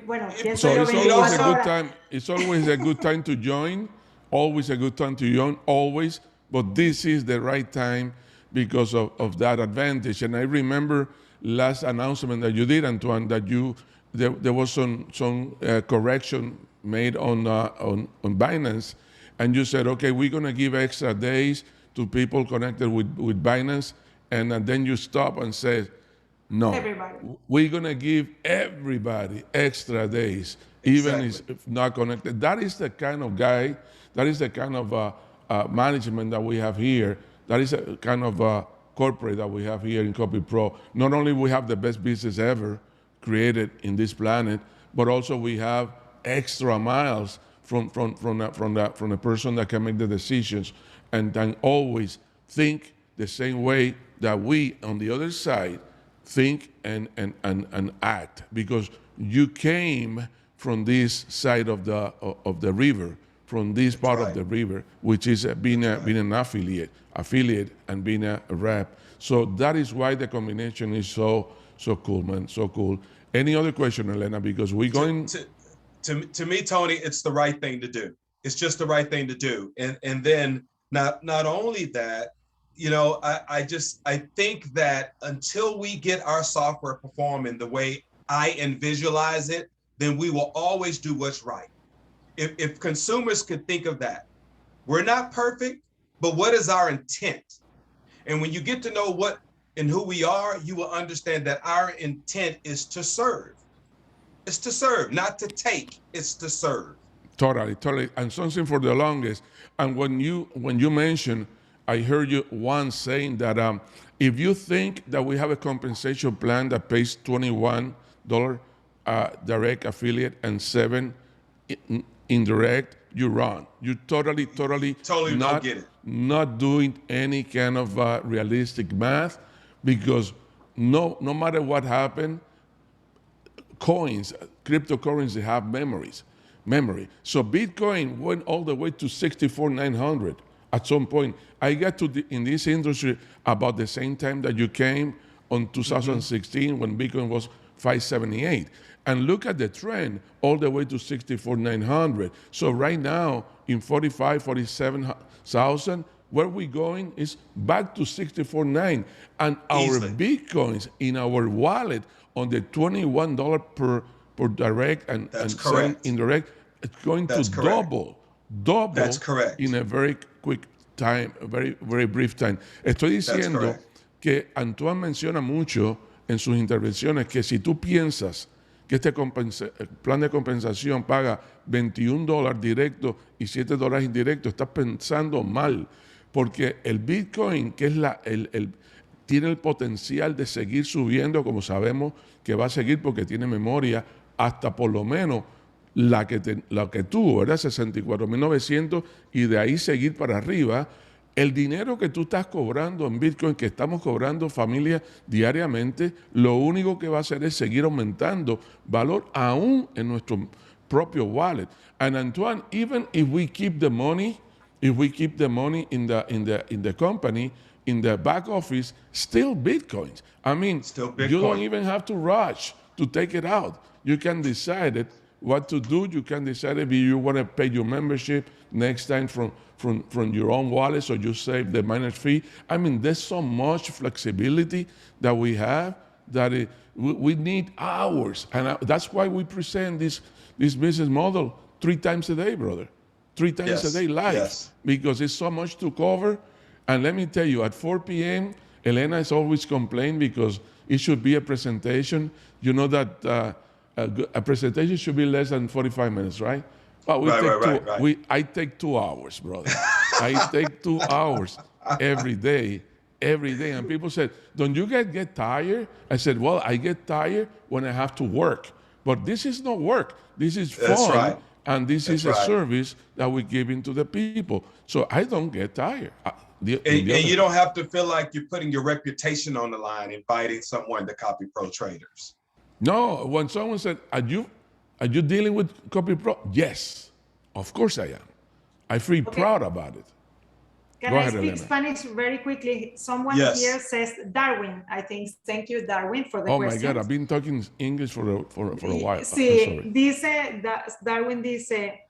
bueno, pienso yo 24 horas. It's always a good time to join, always a good time to join, always, but this is the right time because of that advantage. And I remember last announcement that you did, Antoine, that there was some correction made on Binance, and you said, okay, we're going to give extra days to people connected with Binance, and then you stop and say, no, we're going to give everybody extra days, even if not connected. That is the kind of guy, that is the kind of management that we have here. That is a kind of corporate that we have here in CopyPro. Not only we have the best business ever created in this planet, but also we have extra miles from the person that can make the decisions and always think the same way that we on the other side think and act, because you came from this side of the river, from this part of the river, which is being an affiliate, and being a rep. So that is why the combination is so cool, man, so cool. Any other question, Elena? Because we're going. To me, Tony, it's the right thing to do. It's just the right thing to do. And then not only that, you know, I think that until we get our software performing the way I visualize it, then we will always do what's right. If consumers could think of that, we're not perfect, but what is our intent? And when you get to know what and who we are, you will understand that our intent is to serve. It's to serve, not to take. It's to serve. Totally. And something for the longest. And when you mentioned, I heard you once saying that if you think that we have a compensation plan that pays $21 direct affiliate and $7 indirect, you're wrong. You totally don't get it. Not doing any kind of realistic math, because no matter what happened, cryptocurrency have memory. So Bitcoin went all the way to 64,900 at some point. I got in this industry about the same time that you came on 2016 when Bitcoin was 578. And look at the trend all the way to 64,900. So right now in 47,000, where we're going is back to 64,900. And our Bitcoins in our wallet on the $21 per direct and indirect, it's going to double. That's correct. In a very quick time, a very, very brief time. Estoy diciendo que Antoine menciona mucho en sus intervenciones que si tú piensas que este plan de compensación paga $21 directo y $7 indirecto, estás pensando mal, porque el Bitcoin, que es tiene el potencial de seguir subiendo, como sabemos que va a seguir porque tiene memoria, hasta por lo menos la que tuvo, ¿verdad? 64,900, y de ahí seguir para arriba. El dinero que tú estás cobrando en Bitcoin, que estamos cobrando familias diariamente, lo único que va a hacer es seguir aumentando valor aún en nuestro propio wallet. And Antoine, even if we keep the money, in the company, in the back office, still Bitcoins. I mean, you don't even have to rush to take it out. You can decide what to do. You can decide if you want to pay your membership next time from your own wallet, so you save the miners fee. I mean, there's so much flexibility that we have that we need hours. And that's why we present this business model 3 times a day, brother. 3 times a day live, because it's so much to cover. And let me tell you, at 4 p.m., Elena is always complaining because it should be a presentation. You know that a presentation should be less than 45 minutes, right? But I take 2 hours, brother. I take 2 hours every day. And people said, don't you get tired? I said, well, I get tired when I have to work. But this is not work. This is fun. And this is a service that we're giving to the people. So I don't get tired. And you don't have to feel like you're putting your reputation on the line, inviting someone to copyprotraders. No, when someone said, are you dealing with copypro? Yes, of course I am. I feel proud about it. Can I speak Spanish very quickly? Someone here says Darwin. I think, thank you, Darwin, for the question. Oh my God, I've been talking English for a while. Sí, Darwin dice,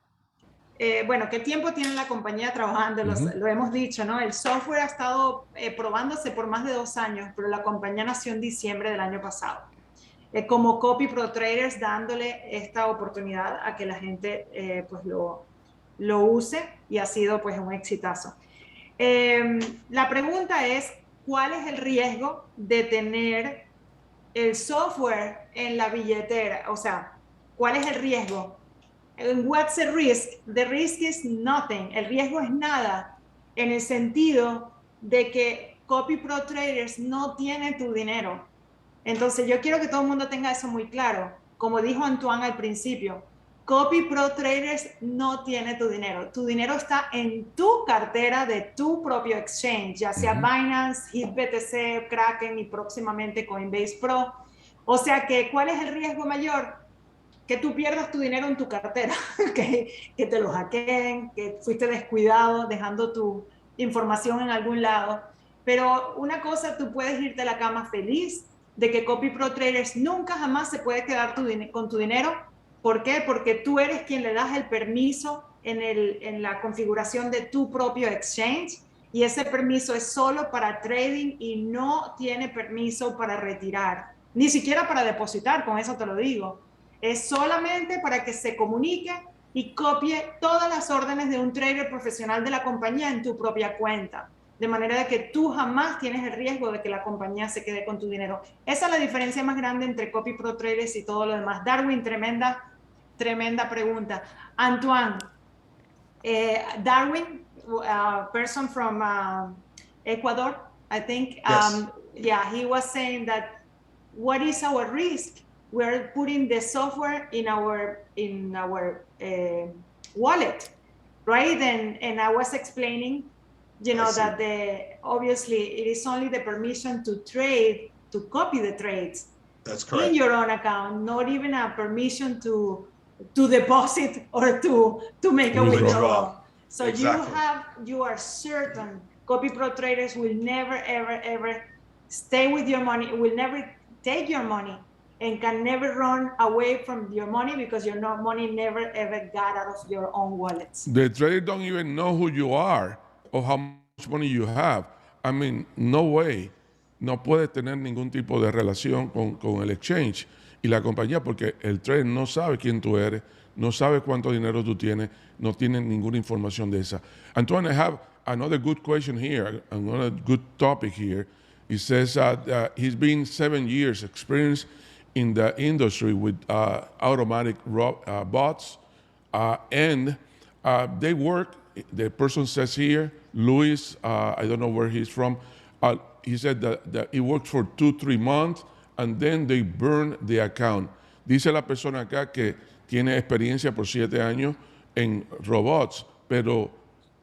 bueno, ¿qué tiempo tiene la compañía trabajando? Lo hemos dicho, ¿no? El software ha estado probándose por más de 2 años, pero la compañía nació en diciembre del año pasado. Como copyprotraders, dándole esta oportunidad a que la gente pues lo use, y ha sido pues un exitazo. La pregunta es, ¿cuál es el riesgo de tener el software en la billetera? O sea, ¿cuál es el riesgo? What's the risk? The risk is nothing. El riesgo es nada, en el sentido de que copyprotraders no tiene tu dinero. Entonces yo quiero que todo el mundo tenga eso muy claro. Como dijo Antoine al principio, copyprotraders no tiene tu dinero. Tu dinero está en tu cartera de tu propio exchange, ya sea Binance, HitBTC, Kraken y próximamente Coinbase Pro. O sea que, ¿cuál es el riesgo mayor? Que tú pierdas tu dinero en tu cartera, que te lo hackeen, que fuiste descuidado dejando tu información en algún lado. Pero una cosa, tú puedes irte a la cama feliz de que copyprotraders nunca jamás se puede quedar con tu dinero. ¿Por qué? Porque tú eres quien le das el permiso en la configuración de tu propio exchange, y ese permiso es solo para trading y no tiene permiso para retirar, ni siquiera para depositar, con eso te lo digo. Es solamente para que se comunique y copie todas las órdenes de un trader profesional de la compañía en tu propia cuenta, de manera de que tú jamás tienes el riesgo de que la compañía se quede con tu dinero. Esa es la diferencia más grande entre copyprotraders y todo lo demás. Darwin, tremenda pregunta. Antoine, Darwin, person from Ecuador, I think. Yes. Yeah, he was saying that what is our risk? We're putting the software in our wallet, right? And I was explaining, that obviously it is only the permission to trade, to copy the trades. That's correct. In your own account, not even a permission to deposit or to make a withdrawal. So exactly. you are certain copyprotraders will never ever stay with your money, will never take your money, and can never run away from your money because your money never ever got out of your own wallets. The trader don't even know who you are or how much money you have. I mean, no way. No puedes tener ningún tipo de relación con el exchange y la compañía porque el trader no sabe quién tú eres, no sabe cuánto dinero tú tienes, no tiene ninguna información de esa. Antoine, I have another good question here, another good topic here. He says he's been 7 years experienced in the industry with automatic bots, and they work. The person says here, Luis, I don't know where he's from. He said that he worked for 2-3 months and then they burn the account. Dice la persona acá que tiene experiencia por 7 años en robots, pero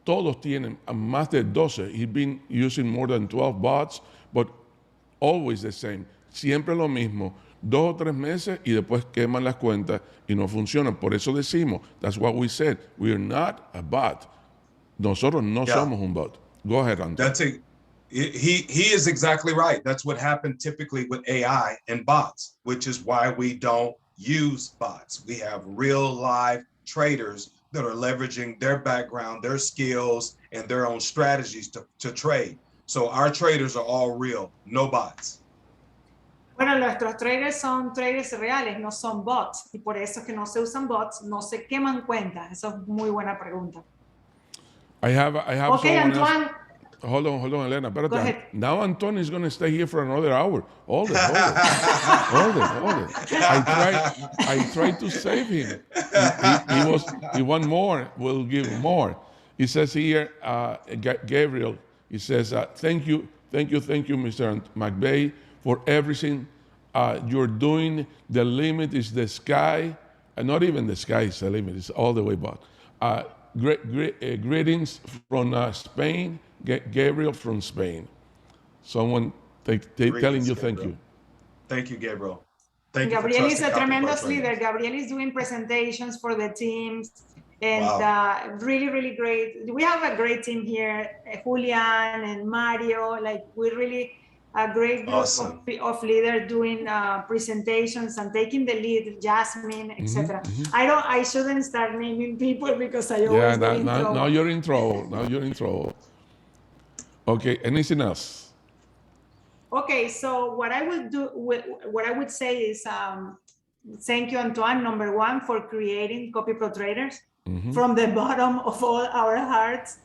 todos tienen más de 12. He's been using more than 12 bots, but always the same. Siempre lo mismo. 2 o 3 meses y después queman las cuentas y no funcionan. Por eso decimos, that's what we said, we are not a bot. Nosotros no somos un bot. Go ahead, Anton. He is exactly right. That's what happened typically with AI and bots, which is why we don't use bots. We have real live traders that are leveraging their background, their skills, and their own strategies to trade. So our traders are all real, no bots. Bueno, nuestros traders son traders reales, no son bots. Y por eso es que no se usan bots, no se queman cuentas. Esa es muy buena pregunta. I have okay, Antoine. Else. Hold on, Elena. Go ahead. Now Antoine is going to stay here for another hour. Hold it. I tried to save him. He want more. We'll give him more. He says here, Gabriel, he says, thank you, Mr. McVeigh, for everything you're doing. The limit is the sky. Not even the sky is the limit. It's all the way back. Greetings from Spain. Gabriel from Spain. Someone telling you thank you. Thank you, Gabriel. Thank you. Gabriel is a tremendous leader. Gabriel is doing presentations for the teams and really, really great. We have a great team here, Julian and Mario. Like we're really a great group of leaders doing presentations and taking the lead, Jasmine, etc. I shouldn't start naming people because I always get in trouble. Now you're in trouble. Okay, anything else? Okay, so what I would say is thank you, Antoine, number one, for creating copyprotraders. From the bottom of all our hearts.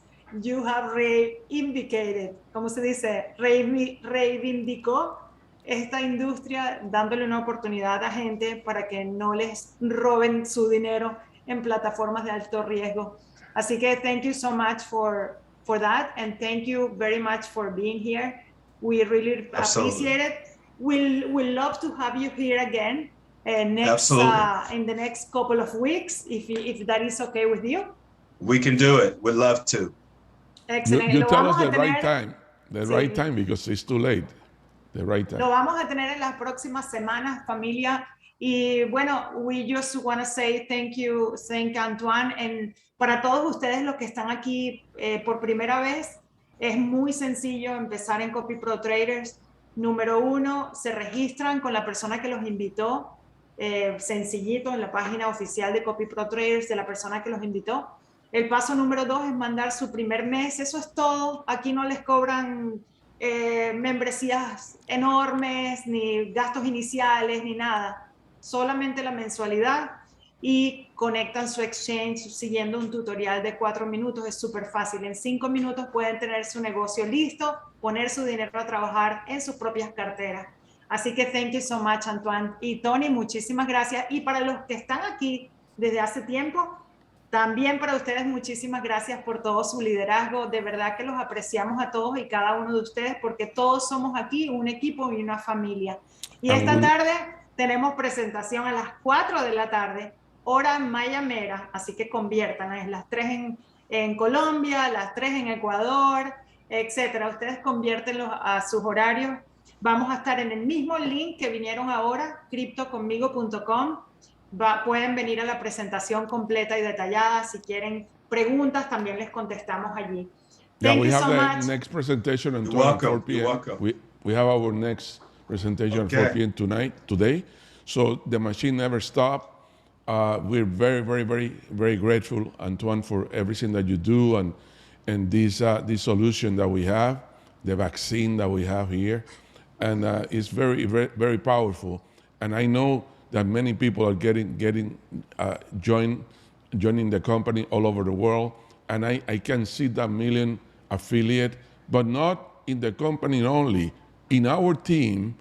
You have reivindicated, ¿cómo se dice? Reivindicó esta industria dándole una oportunidad a gente para que no les roben su dinero en plataformas de alto riesgo. Así que thank you so much for that, and thank you very much for being here. We really appreciate it. We'll love to have you here again, in the next couple of weeks, if that is okay with you. We can do it. We'd love to. Excellent. You tell us the right time. Right time, because it's too late. The right time. Lo vamos a tener en las próximas semanas, familia. Y bueno, we just want to say thank you Antoine. And para todos ustedes los que están aquí por primera vez, es muy sencillo empezar en copyprotraders. Número 1, se registran con la persona que los invitó, sencillito en la página oficial de copyprotraders de la persona que los invitó. El paso número 2 es mandar su primer mes. Eso es todo. Aquí no les cobran membresías enormes, ni gastos iniciales, ni nada. Solamente la mensualidad y conectan su exchange siguiendo un tutorial de 4 minutos. Es súper fácil. En 5 minutos pueden tener su negocio listo, poner su dinero a trabajar en sus propias carteras. Así que thank you so much, Antoine. Y Tony, muchísimas gracias. Y para los que están aquí desde hace tiempo, también para ustedes muchísimas gracias por todo su liderazgo. De verdad que los apreciamos a todos y cada uno de ustedes, porque todos somos aquí un equipo y una familia. Y esta tarde tenemos presentación a las 4 de la tarde, hora mayamera, así que conviertan, es las 3 en Colombia, las 3 en Ecuador, etcétera. Ustedes conviértenlos a sus horarios. Vamos a estar en el mismo link que vinieron ahora, criptoconmigo.com. Pueden venir a la presentación completa y detallada. Si quieren preguntas, también les contestamos allí. Thank you so much. Next presentation on 4 p.m. We have our next presentation at 4 p.m. today. So the machine never stopped. We're very, very, very, very grateful, Antoine, for everything that you do and this solution that we have, the vaccine that we have here. And it's very, very, very powerful. And I know that many people are joining the company all over the world. And I can see that million affiliate, but not in the company only, in our team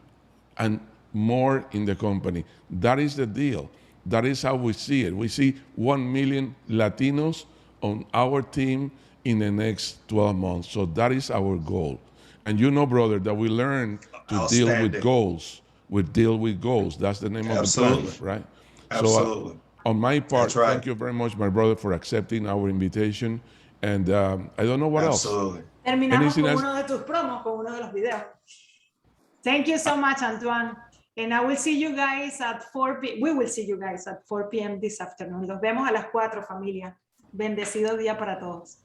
and more in the company. That is the deal. That is how we see it. We see 1 million Latinos on our team in the next 12 months. So that is our goal. And you know, brother, that we learn to deal with goals. We deal with goals. That's the name of the plan, right? Absolutely. So on my part, thank you very much, my brother, for accepting our invitation. And I don't know what else. Terminamos con uno de tus promos, con uno de los videos. Thank you so much, Antoine. And I will see you guys at 4 p.m. We will see you guys at 4 p.m. this afternoon. Los vemos a las 4, familia. Bendecido día para todos.